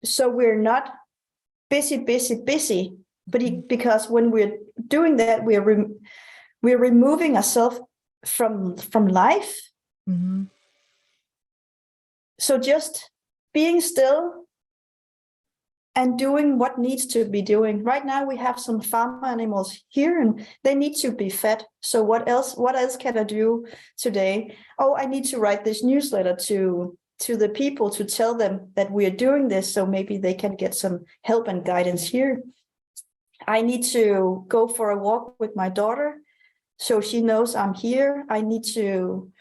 [SPEAKER 2] So we're not busy, but because when we're doing that, we're removing ourselves from life. So just being still and doing what needs to be doing. Right now we have some farm animals here and they need to be fed. So what else can I do today? Oh, I need to write this newsletter to the people to tell them that we are doing this, so maybe they can get some help and guidance here. I need to go for a walk with my daughter so she knows I'm here. I need to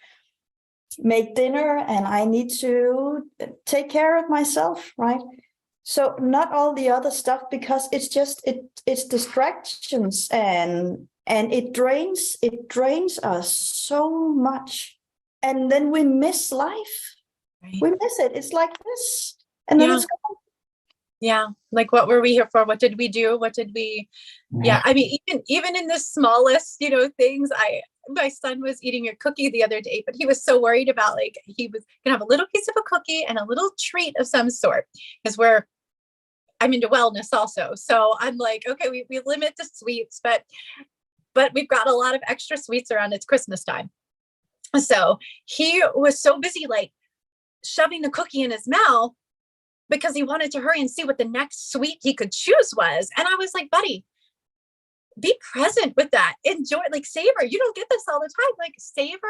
[SPEAKER 2] make dinner and I need to take care of myself, right? So not all the other stuff, because it's distractions and it drains us so much, and then we miss life. Right. We miss it. It's like this, and then it's gone.
[SPEAKER 3] Yeah, like what were we here for? What did we do? What did we? Yeah, I mean, even in the smallest, you know, things. My son was eating a cookie the other day, but he was so worried about, like, he was gonna have a little piece of a cookie and a little treat of some sort, because I'm into wellness also. So I'm like, okay, we limit the sweets, but we've got a lot of extra sweets around. It's Christmas time. So he was so busy, like, shoving the cookie in his mouth because he wanted to hurry and see what the next sweet he could choose was. And I was like, buddy, be present with that. Enjoy, like, savor. You don't get this all the time. Like, savor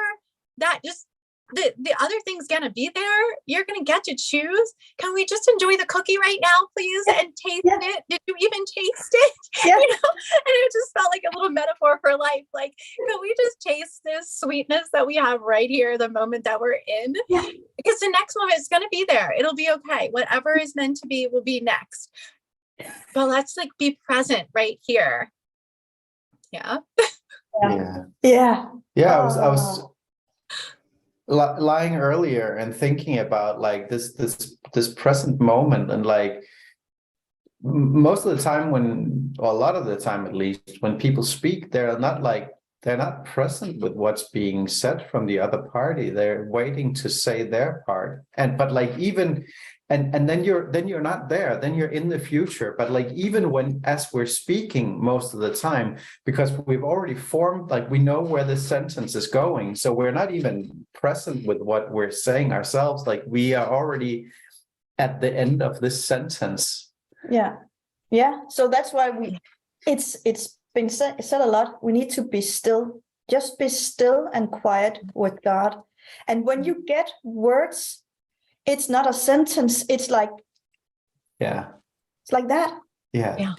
[SPEAKER 3] that. Just the other thing's gonna be there. You're gonna get to choose. Can we just enjoy the cookie right now, please, and taste it? Did you even taste it?
[SPEAKER 2] Yeah.
[SPEAKER 3] You know, and it just felt like a little metaphor for life. Like, can we just taste this sweetness that we have right here, the moment that we're in?
[SPEAKER 2] Yeah.
[SPEAKER 3] Because the next moment is gonna be there. It'll be okay. Whatever is meant to be will be next. But let's like be present right here. Yeah.
[SPEAKER 2] Yeah.
[SPEAKER 1] I was lying earlier and thinking about like this present moment, and like most of the time or a lot of the time at least, when people speak, they're not present with what's being said from the other party. They're waiting to say their part, but like even and then you're not there, then you're in the future. But like even when as we're speaking most of the time, because we've already formed, like we know where this sentence is going, so we're not even present with what we're saying ourselves. Like we are already at the end of this sentence.
[SPEAKER 2] Yeah. So that's why it's been said a lot. We need to be still, just be still and quiet with God. And when you get words, it's not a sentence. It's like, it's like that.
[SPEAKER 3] Yeah.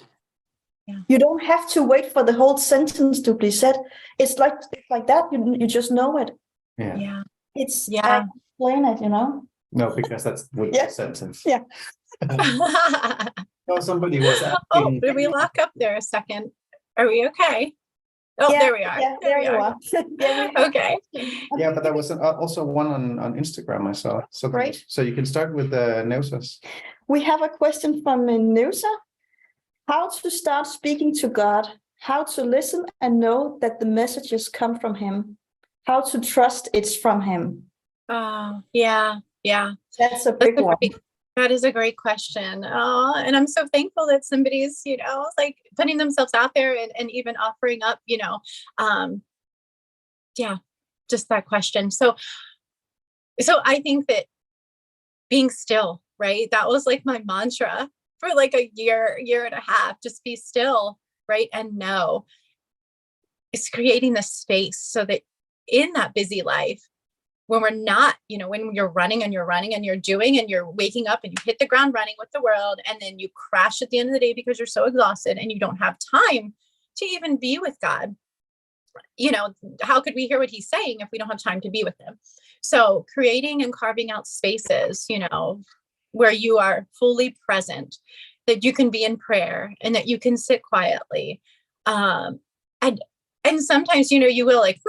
[SPEAKER 2] You don't have to wait for the whole sentence to be said. It's like that. You just know it.
[SPEAKER 3] Yeah.
[SPEAKER 2] It's I explain it,
[SPEAKER 1] No, because that's with the sentence.
[SPEAKER 2] Yeah.
[SPEAKER 1] So somebody was asking.
[SPEAKER 3] Oh, did we lock up there a second? Are we okay? Oh, there we are.
[SPEAKER 2] Yeah, there you are.
[SPEAKER 3] Okay.
[SPEAKER 1] Yeah, but there was also one on Instagram I saw. So
[SPEAKER 2] great.
[SPEAKER 1] So you can start with the Neusas.
[SPEAKER 2] We have a question from Neusa. How to start speaking to God? How to listen and know that the messages come from Him? How to trust it's from Him?
[SPEAKER 3] Oh, yeah.
[SPEAKER 2] That's a big one.
[SPEAKER 3] That is a great question. Oh, and I'm so thankful that somebody's, like putting themselves out there and even offering up, just that question. So I think that being still, right? That was like my mantra for like a year and a half. Just be still, right? And know. It's creating the space so that in that busy life, when we're not, when you're running and you're doing and you're waking up and you hit the ground running with the world, and then you crash at the end of the day because you're so exhausted and you don't have time to even be with God. How could we hear what He's saying if we don't have time to be with Him? So creating and carving out spaces, where you are fully present, that you can be in prayer and that you can sit quietly. And sometimes, you will like,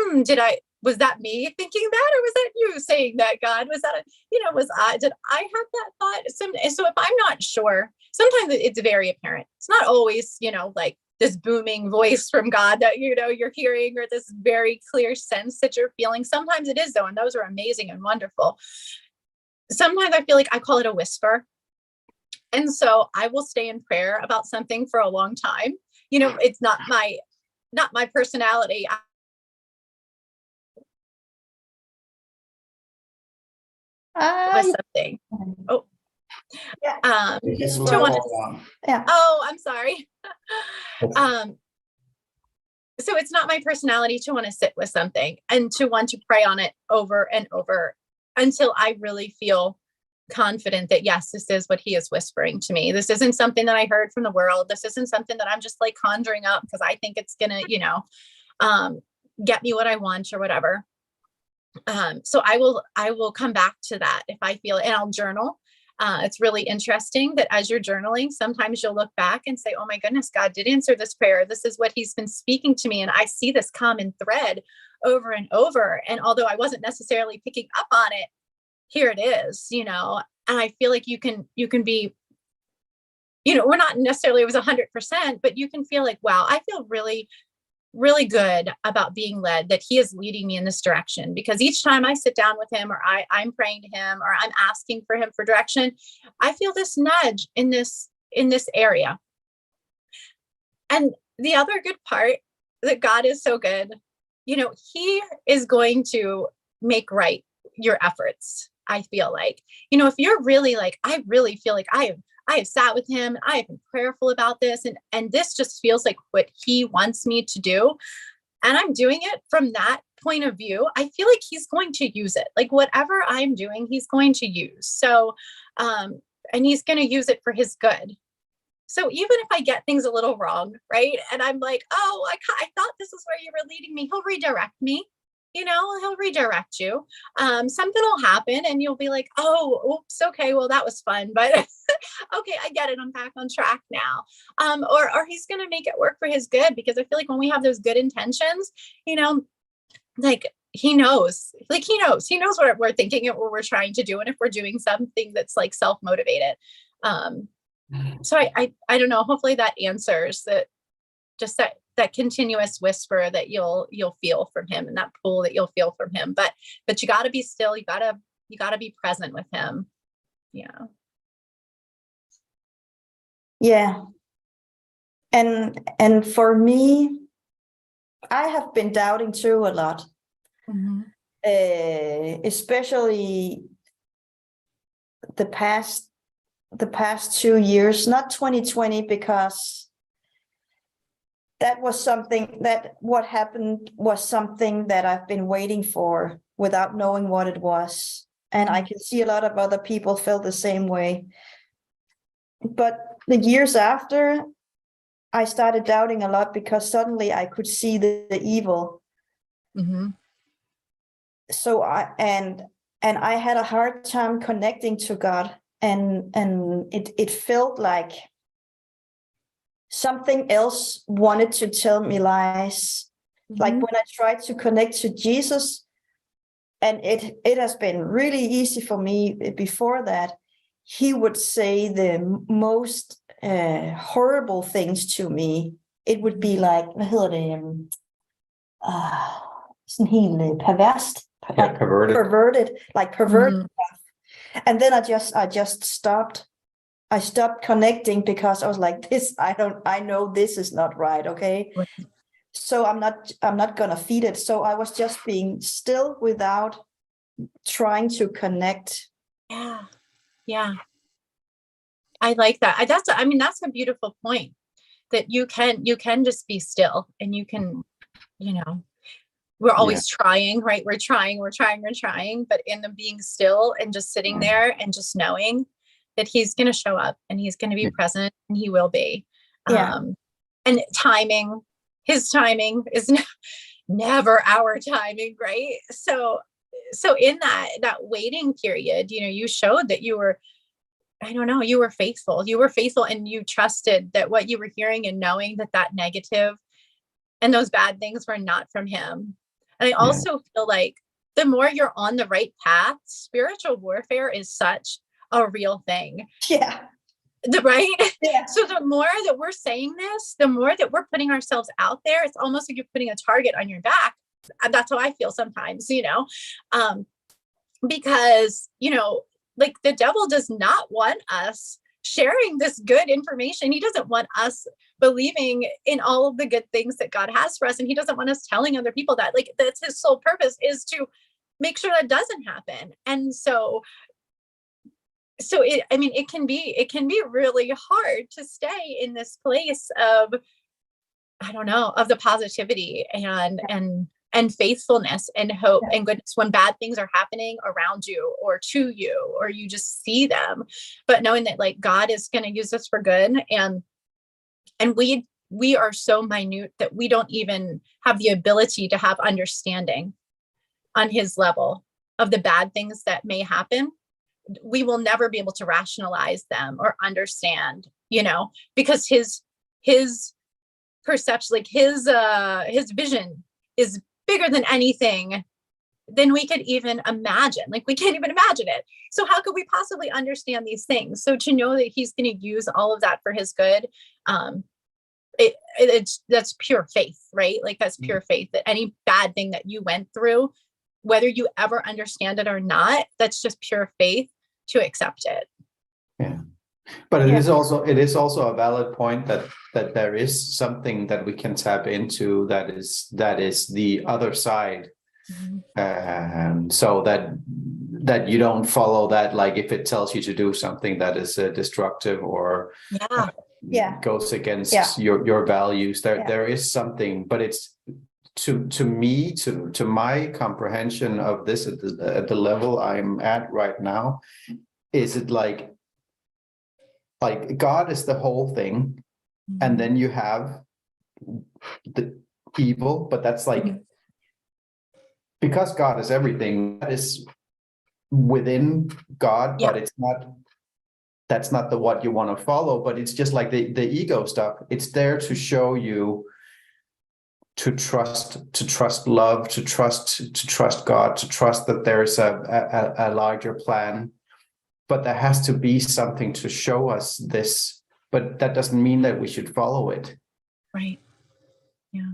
[SPEAKER 3] was that me thinking that, or was that you saying that, God? Was that, did I have that thought? So if I'm not sure, sometimes it's very apparent. It's not always, like this booming voice from God that, you're hearing, or this very clear sense that you're feeling. Sometimes it is though. And those are amazing and wonderful. Sometimes I feel like I call it a whisper. And so I will stay in prayer about something for a long time. It's not my personality. Something. Oh,
[SPEAKER 2] yeah.
[SPEAKER 3] Oh, I'm sorry. So it's not my personality to want to sit with something and to want to pray on it over and over until I really feel confident that yes, this is what He is whispering to me. This isn't something that I heard from the world. This isn't something that I'm just like conjuring up because I think it's gonna, get me what I want or whatever. So I will come back to that if I feel it, and I'll journal. It's really interesting that as you're journaling, sometimes you'll look back and say, oh my goodness, God did answer this prayer. This is what He's been speaking to me. And I see this common thread over and over. And although I wasn't necessarily picking up on it, here it is, and I feel like you can be, we're not necessarily, it was 100%, but you can feel like, wow, I feel really, really good about being led, that He is leading me in this direction. Because each time I sit down with Him, or I'm praying to Him, or I'm asking for Him for direction, I feel this nudge in this area. And the other good part, that God is so good, He is going to make right your efforts. I feel like, if you're really like, I really feel like I have sat with Him, I have been prayerful about this, and this just feels like what He wants me to do. And I'm doing it from that point of view, I feel like he's going to use it. Like whatever I'm doing, he's going to use. So, and he's going to use it for his good. So even if I get things a little wrong, right? And I'm like, oh, I thought this is where you were leading me. He'll redirect me. He'll redirect you. Something will happen and you'll be like, oh, oops, okay, well, that was fun, but okay, I get it. I'm back on track now. Or he's going to make it work for his good, because I feel like when we have those good intentions, like he knows what we're thinking and what we're trying to do. And if we're doing something that's like self-motivated. So I don't know, hopefully that answers that, just that continuous whisper that you'll feel from him, and that pull that you'll feel from him. But you got to be still, you got to be present with him. Yeah.
[SPEAKER 2] Yeah. And for me, I have been doubting too a lot.
[SPEAKER 3] Mm-hmm.
[SPEAKER 2] Especially the past 2 years, not 2020, because that was what happened was something that I've been waiting for without knowing what it was. And I can see a lot of other people feel the same way. But the years after, I started doubting a lot, because suddenly I could see the evil.
[SPEAKER 3] Mm-hmm.
[SPEAKER 2] So I had a hard time connecting to God, and it felt like something else wanted to tell me lies. Mm-hmm. Like when I tried to connect to Jesus, and it has been really easy for me before that, he would say the most horrible things to me. It would be like, hvad hedder det? Sådan helt perverst.
[SPEAKER 1] Yeah,
[SPEAKER 2] perverted.
[SPEAKER 3] Mm-hmm.
[SPEAKER 2] And then I just stopped. I stopped connecting, because I was like, I know this is not right. Okay.
[SPEAKER 3] Right.
[SPEAKER 2] So I'm not gonna feed it. So I was just being still without trying to connect.
[SPEAKER 3] Yeah. Yeah. I like that. That's a beautiful point, that you can just be still, and you can, we're always trying, right? We're trying, but in the being still and just sitting there and just knowing that he's going to show up and he's going to be present, and he will be. And timing, his timing is never our timing, right? So in that waiting period, you showed that you were, you were faithful. You were faithful, and you trusted that what you were hearing and knowing that negative and those bad things were not from him. And I also feel like the more you're on the right path, spiritual warfare is such a real thing.
[SPEAKER 2] Yeah.
[SPEAKER 3] Right?
[SPEAKER 2] Yeah.
[SPEAKER 3] So the more that we're saying this, the more that we're putting ourselves out there, it's almost like you're putting a target on your back. That's how I feel sometimes, because, like the devil does not want us sharing this good information. He doesn't want us believing in all of the good things that God has for us. And he doesn't want us telling other people that. Like, that's his sole purpose, is to make sure that doesn't happen. And so it can be really hard to stay in this place of, of the positivity and faithfulness and hope and goodness when bad things are happening around you or to you, or you just see them, but knowing that like God is going to use us for good. And we are so minute that we don't even have the ability to have understanding on his level of the bad things that may happen. We will never be able to rationalize them or understand, because his perception, like his vision is bigger than anything than we could even imagine. Like, we can't even imagine it. So how could we possibly understand these things? So to know that he's going to use all of that for his good, that's pure faith, right? Like, that's pure faith, that any bad thing that you went through, whether you ever understand it or not, that's just pure faith to accept it.
[SPEAKER 1] Yeah. But it is also a valid point that there is something that we can tap into that is the other side. Mm-hmm. So that you don't follow that, like if it tells you to do something that is destructive or goes against your values, there is something, but it's to me, to my comprehension of this at the level I'm at right now, is it like God is the whole thing, and then you have the evil, but that's like, because God is everything, that is within God, but it's not, that's not the what you want to follow, but it's just like the ego stuff. It's there to show you to trust love, to trust God, to trust that there's a larger plan. But there has to be something to show us this, but that doesn't mean that we should follow it.
[SPEAKER 3] Right. Yeah.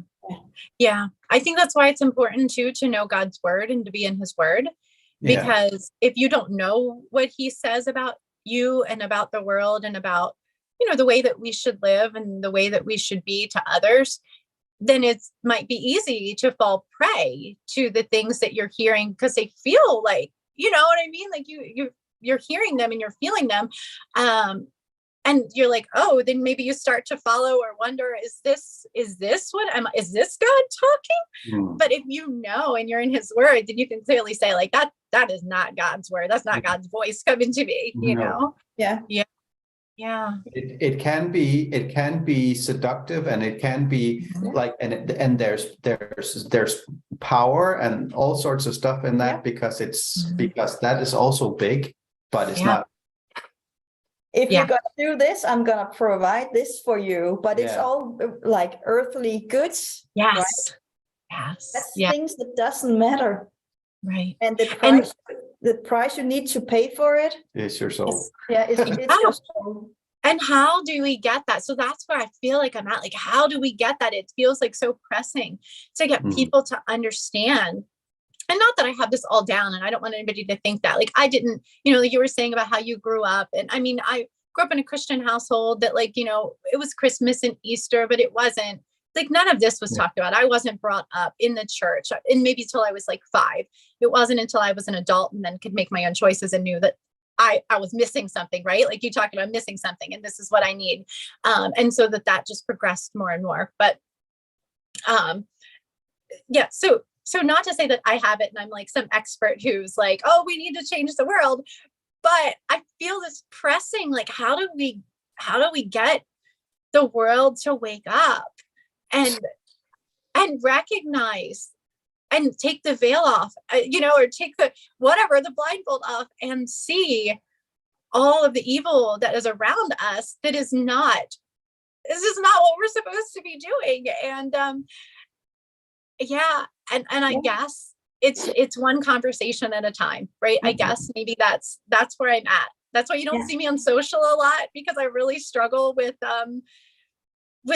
[SPEAKER 3] Yeah. I think that's why it's important too, to know God's word and to be in his word, because if you don't know what he says about you and about the world and about, the way that we should live and the way that we should be to others, then it might be easy to fall prey to the things that you're hearing, because they feel like, you know what I mean? Like you're hearing them and you're feeling them. And you're like, oh, then maybe you start to follow or wonder, is this God talking? But if you know, and you're in his word, then you can clearly say like, that is not God's word. That's not God's voice coming to me, know? Yeah.
[SPEAKER 1] It can be seductive, and it can be like, and there's power and all sorts of stuff in that, because because that is also big, but it's not.
[SPEAKER 2] If you're gonna do this, I'm gonna provide this for you, but it's all like earthly goods.
[SPEAKER 3] Yes.
[SPEAKER 2] Right?
[SPEAKER 3] Yes.
[SPEAKER 2] That's things that doesn't matter.
[SPEAKER 3] Right.
[SPEAKER 2] And the price you need to pay for it
[SPEAKER 1] is your soul.
[SPEAKER 2] It's your soul.
[SPEAKER 3] And how do we get that? So that's where I feel like I'm at. Like, how do we get that? It feels like so pressing to get people to understand. And not that I have this all down, and I don't want anybody to think that, like, I didn't, like you were saying about how you grew up. And I mean, I grew up in a Christian household that, like, it was Christmas and Easter, but it wasn't like, none of this was talked about. I wasn't brought up in the church, and maybe till I was like 5. It wasn't until I was an adult and then could make my own choices and knew that I was missing something, right? Like you talked about missing something, and this is what I need. And so that just progressed more and more. But so not to say that I have it and I'm like some expert who's like, oh, we need to change the world. But I feel this pressing, like, how do we get the world to wake up and recognize and take the veil off, or take the blindfold off, and see all of the evil that is around us. This is not what we're supposed to be doing. And and I guess it's one conversation at a time, right? I guess maybe that's where I'm at. That's why you don't see me on social a lot, because I really struggle with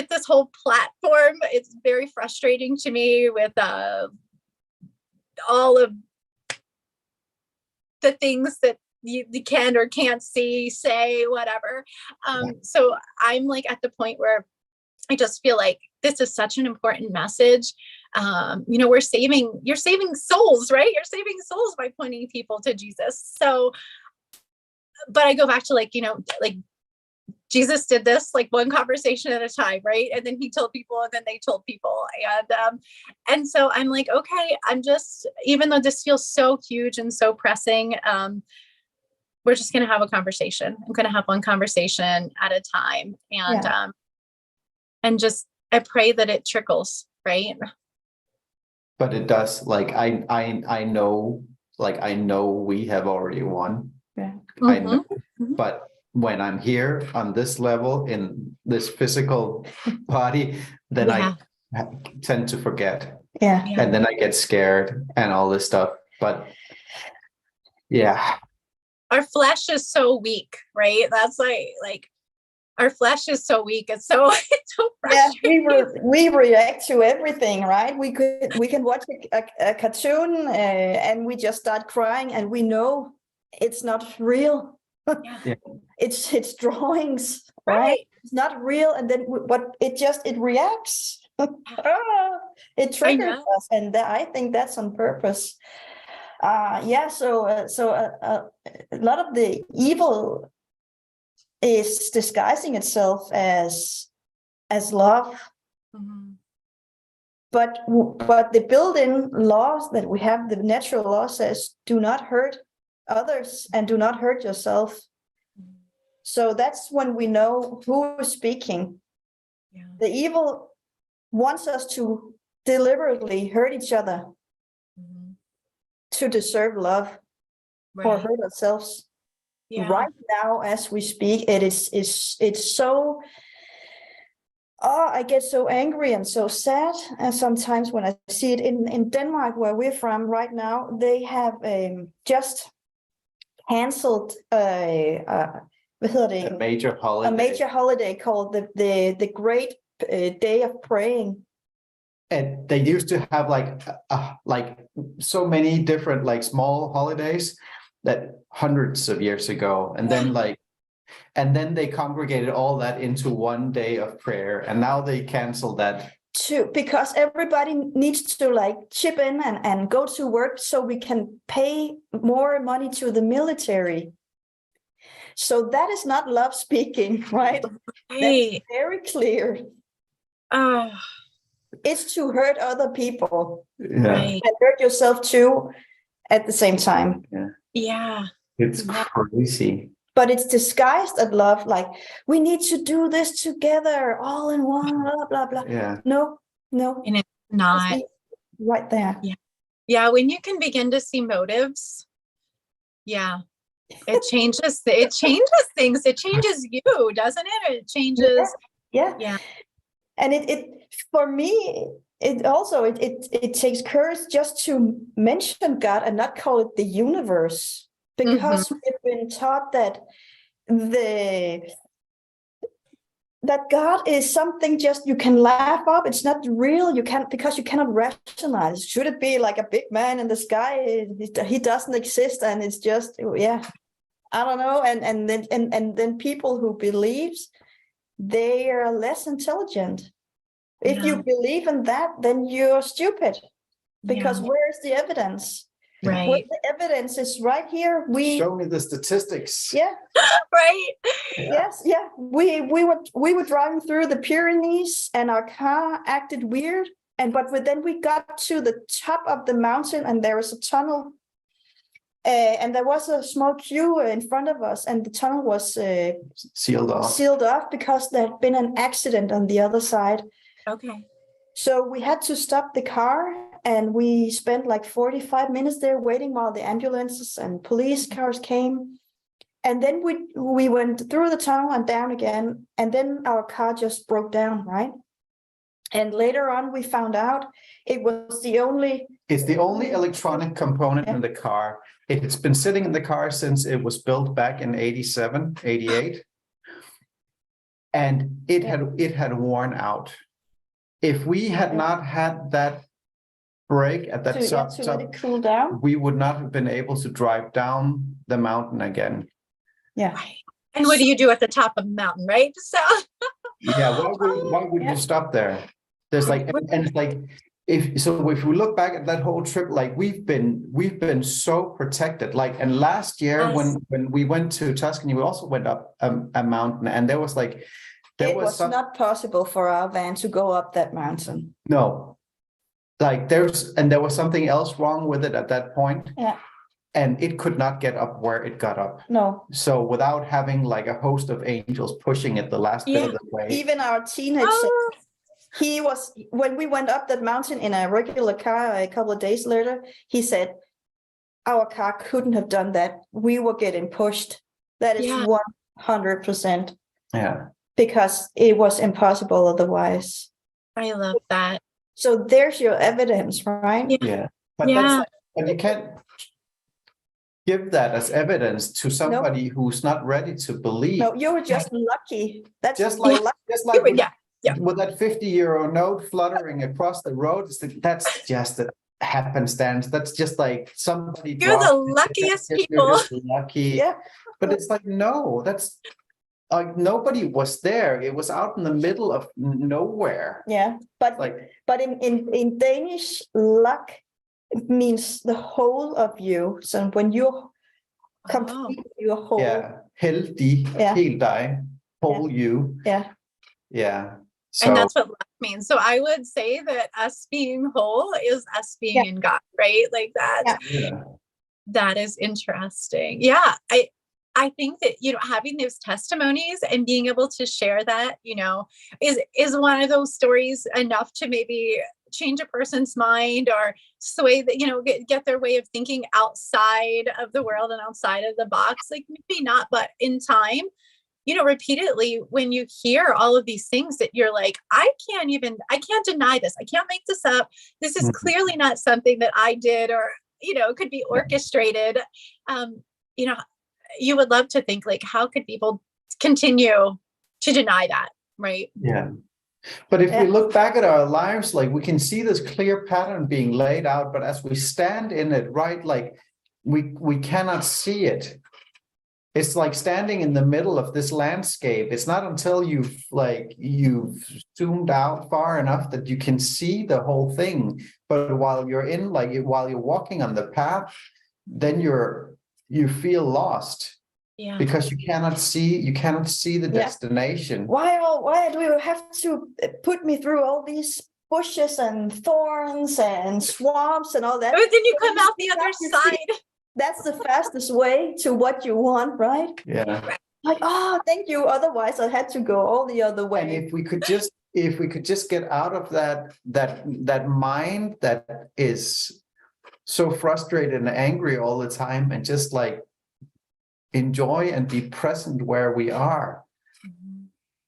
[SPEAKER 3] this whole platform. It's very frustrating to me with all of the things that you can or can't see, say, whatever. So I'm like at the point where I just feel like this is such an important message. You're saving souls, right? You're saving souls by pointing people to Jesus. So, but I go back to like Jesus did this like one conversation at a time, right? And then he told people, and then they told people. And so I'm like, okay, I'm just, even though this feels so huge and so pressing, we're just going to have a conversation. I'm going to have one conversation at a time. And just, I pray that it trickles, right?
[SPEAKER 1] But it does. Like, I know we have already won.
[SPEAKER 2] Yeah.
[SPEAKER 1] I know, but when I'm here on this level in this physical body, then I tend to forget. And then I get scared and all this stuff. But
[SPEAKER 3] our flesh is so weak, right? That's like our flesh is so weak. It's so frustrating.
[SPEAKER 2] We react to everything, right? We can watch a cartoon and we just start crying, and we know it's not real. It's drawings, right? It's not real, and then it reacts. It triggers us, and I think that's on purpose. So a lot of the evil is disguising itself as love. But the built-in laws that we have, the natural law says, do not hurt others and do not hurt yourself. So that's when we know who is speaking.
[SPEAKER 3] Yeah.
[SPEAKER 2] The evil wants us to deliberately hurt each other to deserve love or
[SPEAKER 3] Right.
[SPEAKER 2] hurt ourselves.
[SPEAKER 3] Yeah.
[SPEAKER 2] Right now, as we speak, it's so. Oh, I get so angry and so sad. And sometimes when I see it in Denmark, where we're from right now, they have just cancelled a
[SPEAKER 1] major holiday.
[SPEAKER 2] A major holiday called the Great Day of Praying.
[SPEAKER 1] And they used to have like so many different like small holidays that hundreds of years ago, and then they congregated all that into one day of prayer, and now they canceled that
[SPEAKER 2] too, because everybody needs to like chip in and go to work so we can pay more money to the military. So that is not love speaking, right? That's very clear. It's to hurt other people.
[SPEAKER 3] Right.
[SPEAKER 2] And hurt yourself too at the same time.
[SPEAKER 3] Yeah.
[SPEAKER 1] It's crazy.
[SPEAKER 2] But it's disguised as love, like we need to do this together, all in one, blah, blah, blah.
[SPEAKER 1] Yeah.
[SPEAKER 2] No.
[SPEAKER 3] And it's not.
[SPEAKER 2] It's right there.
[SPEAKER 3] Yeah. Yeah. When you can begin to see motives, it changes things. It changes you, doesn't it? It changes.
[SPEAKER 2] Yeah. And it for me, it also it takes courage just to mention God and not call it the universe, because we've been taught that that God is something just you can laugh up. It's not real. You can't, because you cannot rationalize. Should it be like a big man in the sky? He doesn't exist, and it's just I don't know. And then people who believes, they are less intelligent. If you believe in that, then you're stupid, because where's the evidence?
[SPEAKER 3] Right.
[SPEAKER 2] Well, the evidence is right here.
[SPEAKER 1] Show me the statistics.
[SPEAKER 2] Yeah.
[SPEAKER 3] Right.
[SPEAKER 2] Yes. Yeah. We were driving through the Pyrenees, and our car acted weird. But then we got to the top of the mountain, and there was a tunnel, and there was a small queue in front of us, and the tunnel was
[SPEAKER 1] sealed off
[SPEAKER 2] because there had been an accident on the other side.
[SPEAKER 3] Okay.
[SPEAKER 2] So we had to stop the car, and we spent like 45 minutes there waiting while the ambulances and police cars came. And then we went through the tunnel and down again, and then our car just broke down, right? And later on, we found out it was the only...
[SPEAKER 1] It's the only electronic component in the car. It's been sitting in the car since it was built back in 87, 88. And it had worn out. If we had not had that break at that
[SPEAKER 2] to let it cool down,
[SPEAKER 1] we would not have been able to drive down the mountain again.
[SPEAKER 2] Yeah.
[SPEAKER 3] Right. And what do you do at the top of the mountain, right? So
[SPEAKER 1] why would you stop there? There's like, and it's like, if we look back at that whole trip, like we've been so protected. Like, and last year when we went to Tuscany, we also went up a mountain, and there was like,
[SPEAKER 2] it was not possible for our van to go up that mountain.
[SPEAKER 1] No, like there was something else wrong with it at that point.
[SPEAKER 2] Yeah.
[SPEAKER 1] And it could not get up where it got up.
[SPEAKER 2] No.
[SPEAKER 1] So without having like a host of angels pushing it the last bit of the way.
[SPEAKER 2] Even our teenager, when we went up that mountain in a regular car a couple of days later, he said, our car couldn't have done that. We were getting pushed. That is 100%.
[SPEAKER 1] Yeah.
[SPEAKER 2] Because it was impossible otherwise.
[SPEAKER 3] I love that.
[SPEAKER 2] So there's your evidence, right?
[SPEAKER 1] Yeah. But that's and you can't give that as evidence to somebody who's not ready to believe.
[SPEAKER 2] No, you were just lucky. That's
[SPEAKER 1] just like with that 50-euro note fluttering across the road. That's just a happenstance. That's just like somebody.
[SPEAKER 3] You're the luckiest people.
[SPEAKER 1] Lucky. Yeah. But it's like, no, that's like nobody was there. It was out in the middle of nowhere.
[SPEAKER 2] Yeah. But in Danish, luck, it means the whole of you. So when you're complete, you're whole.
[SPEAKER 1] Yeah. Heldig, helt dig, whole you.
[SPEAKER 2] Yeah.
[SPEAKER 1] Yeah.
[SPEAKER 3] And
[SPEAKER 1] So
[SPEAKER 3] that's what love means. So I would say that us being whole is us being in God, right? Like that.
[SPEAKER 1] yeah.
[SPEAKER 3] That is interesting. Yeah. I think that, having those testimonies and being able to share that, is one of those stories enough to maybe change a person's mind or sway that, get their way of thinking outside of the world and outside of the box. Like maybe not, but in time, repeatedly, when you hear all of these things that you're like, I can't deny this. I can't make this up. This is clearly not something that I did, or, could be orchestrated. You would love to think like, how could people continue to deny that? Right.
[SPEAKER 1] Yeah. But if we look back at our lives, like we can see this clear pattern being laid out, but as we stand in it, right, like we cannot see it. It's like standing in the middle of this landscape. It's not until you've zoomed out far enough that you can see the whole thing. But while you're walking on the path, then you feel lost.
[SPEAKER 3] Yeah.
[SPEAKER 1] Because you cannot see the destination.
[SPEAKER 2] Why do you have to put me through all these bushes and thorns and swamps and all that?
[SPEAKER 3] But then you come out the other side.
[SPEAKER 2] That's the fastest way to what you want, right?
[SPEAKER 1] Yeah.
[SPEAKER 2] Like, oh, thank you. Otherwise, I had to go all the other way.
[SPEAKER 1] And if we could just get out of that mind that is so frustrated and angry all the time, and just like enjoy and be present where we are,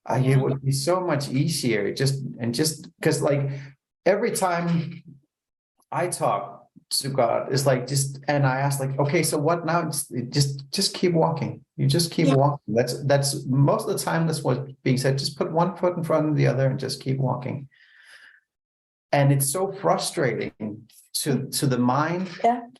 [SPEAKER 1] it would be so much easier. Just because like every time I talk to God, it's like and I ask like, okay, so what now? Just keep walking. You just keep walking. That's most of the time that's what's being said. Just put one foot in front of the other and just keep walking. And it's so frustrating to the mind,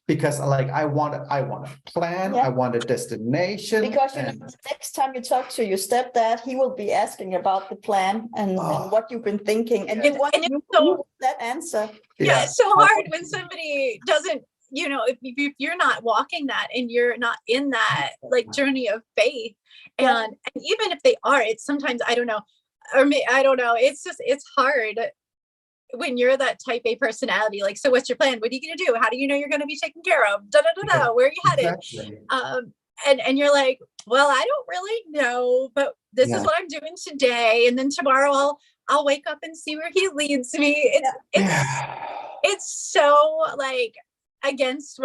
[SPEAKER 1] because like I want a plan, I want a destination.
[SPEAKER 2] Because next time you talk to your stepdad, he will be asking about the plan and what you've been thinking, and you want that answer.
[SPEAKER 3] Yeah, it's so hard when somebody doesn't, if you're not walking that and you're not in that like journey of faith, and even if they are, it's sometimes I don't know, it's hard when you're that type A personality. Like, so what's your plan? What are you going to do? How do you know you're going to be taken care of? Where are you headed?
[SPEAKER 1] Exactly.
[SPEAKER 3] And you're like, well, I don't really know, but this is what I'm doing today. And then tomorrow I'll wake up and see where he leads me. It's so like against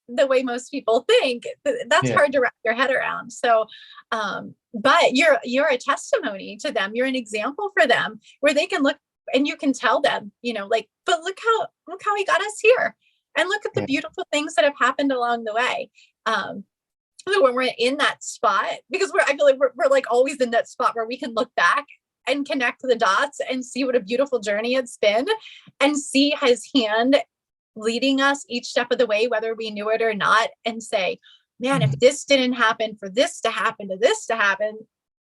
[SPEAKER 3] the way most people think. That's hard to wrap your head around. So, but you're a testimony to them. You're an example for them where they can look and you can tell them, like, but look how he got us here, and look at the beautiful things that have happened along the way. When we're in that spot, because I feel like we're like always in that spot where we can look back and connect the dots and see what a beautiful journey it's been, and see his hand leading us each step of the way, whether we knew it or not, and say, man, if this didn't happen for this to happen to this to happen,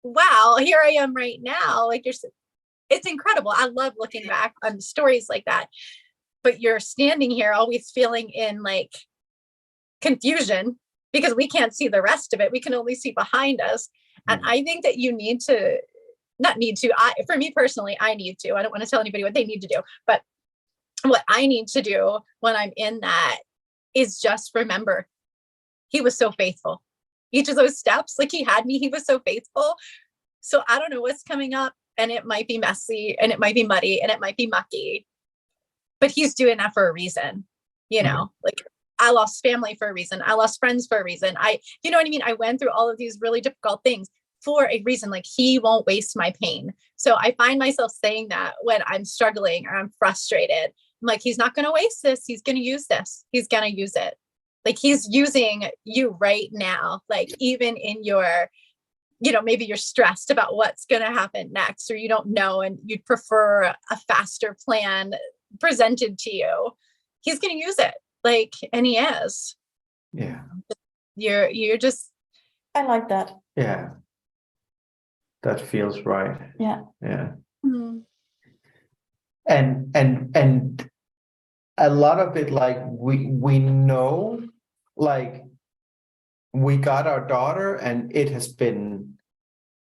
[SPEAKER 3] wow, here I am right now. Like it's incredible. I love looking back on stories like that, but you're standing here always feeling in like confusion because we can't see the rest of it. We can only see behind us. And I think that you for me personally, I need to, I don't want to tell anybody what they need to do, but what I need to do when I'm in that is just remember, he was so faithful. Each of those steps, like he had me, he was so faithful. So I don't know what's coming up, and it might be messy and it might be muddy and it might be mucky, but he's doing that for a reason, like I lost family for a reason. I lost friends for a reason. You know what I mean? I went through all of these really difficult things for a reason. Like he won't waste my pain. So I find myself saying that when I'm struggling or I'm frustrated, I'm like, he's not going to waste this. He's going to use this. He's going to use it. Like he's using you right now. Like even in your, maybe you're stressed about what's going to happen next, or you don't know, and you'd prefer a faster plan presented to you. He's going to use it. Like, and he is.
[SPEAKER 1] Yeah.
[SPEAKER 3] You're just.
[SPEAKER 2] I like that.
[SPEAKER 1] Yeah. That feels right.
[SPEAKER 2] Yeah.
[SPEAKER 1] Yeah.
[SPEAKER 3] Mm-hmm.
[SPEAKER 1] And a lot of it, like we know, like we got our daughter and it has been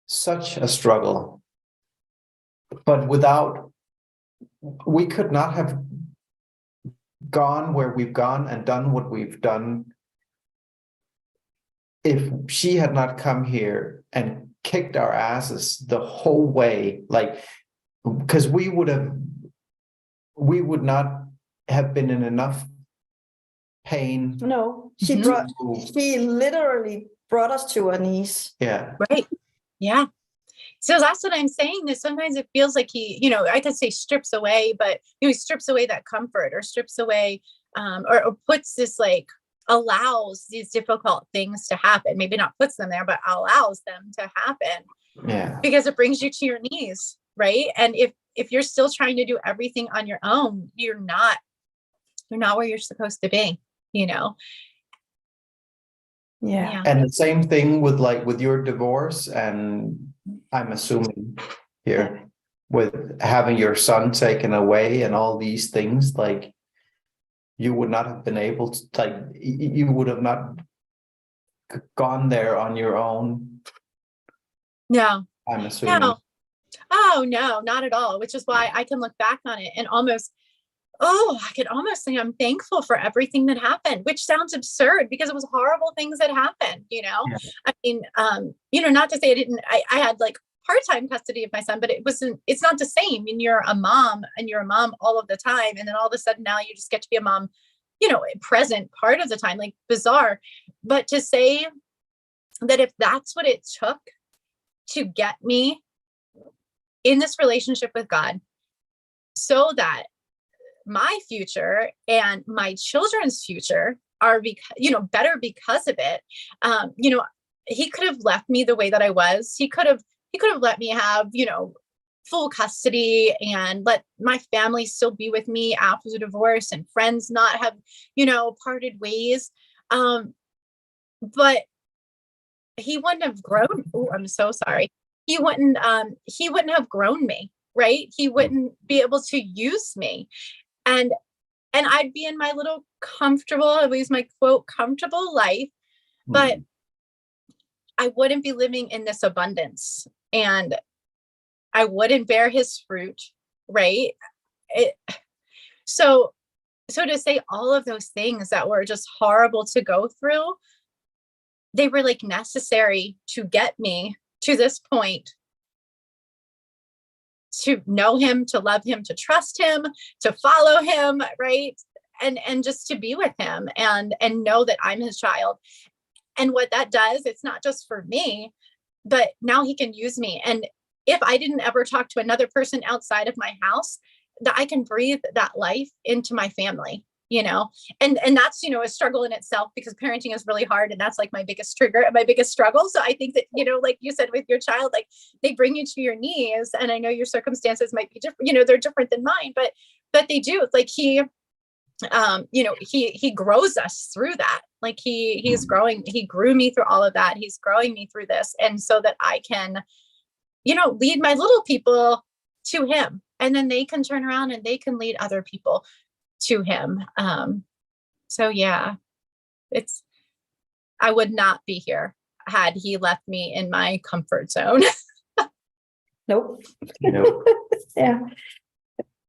[SPEAKER 1] such a struggle. but we could not have gone where we've gone and done what we've done if she had not come here and kicked our asses the whole way, like, because we would not have been in enough pain.
[SPEAKER 2] No,
[SPEAKER 3] Mm-hmm.
[SPEAKER 2] she literally brought us to our knees.
[SPEAKER 1] Yeah.
[SPEAKER 3] Right. Yeah. So that's what I'm saying, is sometimes it feels like he, I could say strips away, but he strips away that comfort, or strips away, or puts this, like, allows these difficult things to happen. Maybe not puts them there, but allows them to happen.
[SPEAKER 1] Yeah.
[SPEAKER 3] Because it brings you to your knees, right? And if you're still trying to do everything on your own, you're not where you're supposed to be,
[SPEAKER 2] Yeah.
[SPEAKER 1] And the same thing with your divorce, and I'm assuming here with having your son taken away and all these things, like, you would not have been able to, like, you would have not gone there on your own.
[SPEAKER 3] No.
[SPEAKER 1] I'm assuming.
[SPEAKER 3] No. Oh no, not at all. Which is why I can look back on it and I could almost say I'm thankful for everything that happened, which sounds absurd because it was horrible things that happened, Yeah. I mean, not to say I had like part-time custody of my son, but it's not the same. I mean, you're a mom all of the time. And then all of a sudden now you just get to be a mom, present part of the time, like, bizarre. But to say that if that's what it took to get me in this relationship with God, so that my future and my children's future are better because of it. He could have left me the way that I was. He could have let me have, full custody and let my family still be with me after the divorce, and friends not have, parted ways. But he wouldn't have grown. Oh, I'm so sorry. He wouldn't have grown me, right? He wouldn't be able to use me. And I'd be in my little comfortable, at least my quote, comfortable life, but I wouldn't be living in this abundance, and I wouldn't bear his fruit, right? So to say all of those things that were just horrible to go through, they were like necessary to get me to this point, to know him, to love him, to trust him, to follow him, right? And just to be with him and know that I'm his child. And what that does, it's not just for me, but now he can use me. And if I didn't ever talk to another person outside of my house, that I can breathe that life into my family, and that's, a struggle in itself, because parenting is really hard. And that's like my biggest trigger, my biggest struggle. So I think that, like you said with your child, like, they bring you to your knees, and I know your circumstances might be different, they're different than mine, but they do. Like, he grows us through that. Like, he's growing, he grew me through all of that. He's growing me through this. And so that I can, lead my little people to him, and then they can turn around and they can lead other people to him. So yeah, I would not be here had he left me in my comfort zone.
[SPEAKER 2] Nope. Yeah.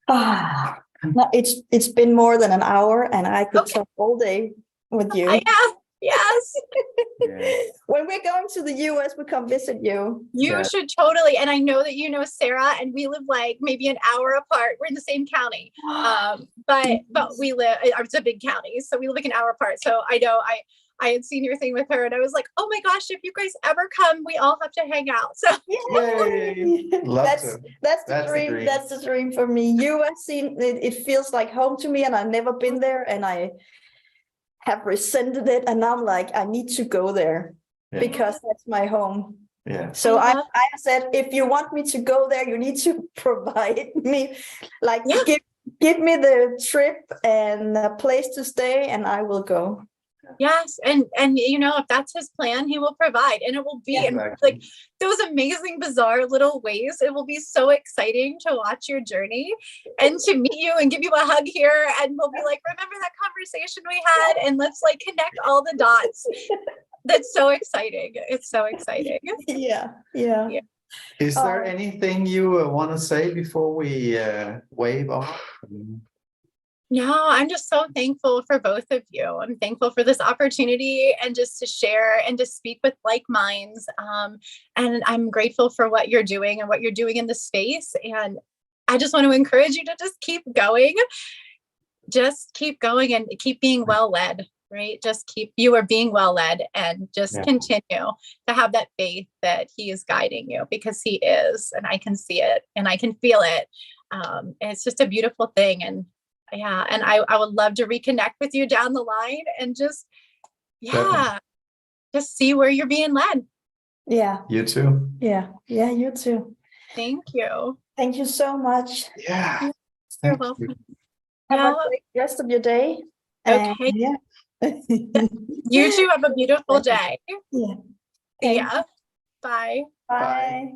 [SPEAKER 2] No, it's been more than an hour, and I could talk all day with you.
[SPEAKER 3] Yes.
[SPEAKER 2] When we're going to the US, we come visit you.
[SPEAKER 3] You should totally. And I know that you know Sarah, and we live like maybe an hour apart. We're in the same county, but we live. It's a big county, so we live like an hour apart. So I know I had seen your thing with her, and I was like, oh my gosh, if you guys ever come, we all have to hang out. So
[SPEAKER 2] that's the dream. That's the dream for me. US, it feels like home to me, and I've never been there, and I have resented it, and now I'm like, I need to go there because that's my home. So I said, if you want me to go there, you need to provide me, like, give me the trip and a place to stay, and I will go.
[SPEAKER 3] Yes. And if that's his plan, he will provide, and it will be in like those amazing, bizarre little ways. It will be so exciting to watch your journey and to meet you and give you a hug here. And we'll be like, remember that conversation we had? And let's like connect all the dots. That's so exciting. It's so exciting.
[SPEAKER 2] Yeah.
[SPEAKER 1] Is there anything you want to say before we wave off?
[SPEAKER 3] No, I'm just so thankful for both of you. I'm thankful for this opportunity and just to share and to speak with like minds. And I'm grateful for what you're doing and what you're doing in the space. And I just want to encourage you to just keep going. Just keep going and keep being well led, right? You are being well led, and just continue to have that faith that he is guiding you, because he is, and I can see it and I can feel it. And it's just a beautiful thing. And yeah, and I would love to reconnect with you down the line and just see where you're being led.
[SPEAKER 2] Yeah.
[SPEAKER 1] You too.
[SPEAKER 2] Yeah. Yeah, you too.
[SPEAKER 3] Thank you.
[SPEAKER 2] Thank you so much.
[SPEAKER 1] Yeah.
[SPEAKER 3] You're welcome.
[SPEAKER 2] Have a great rest of your day.
[SPEAKER 3] Okay.
[SPEAKER 2] Yeah.
[SPEAKER 3] You too have a beautiful day.
[SPEAKER 2] Yeah.
[SPEAKER 3] Yeah. Bye.
[SPEAKER 2] Bye.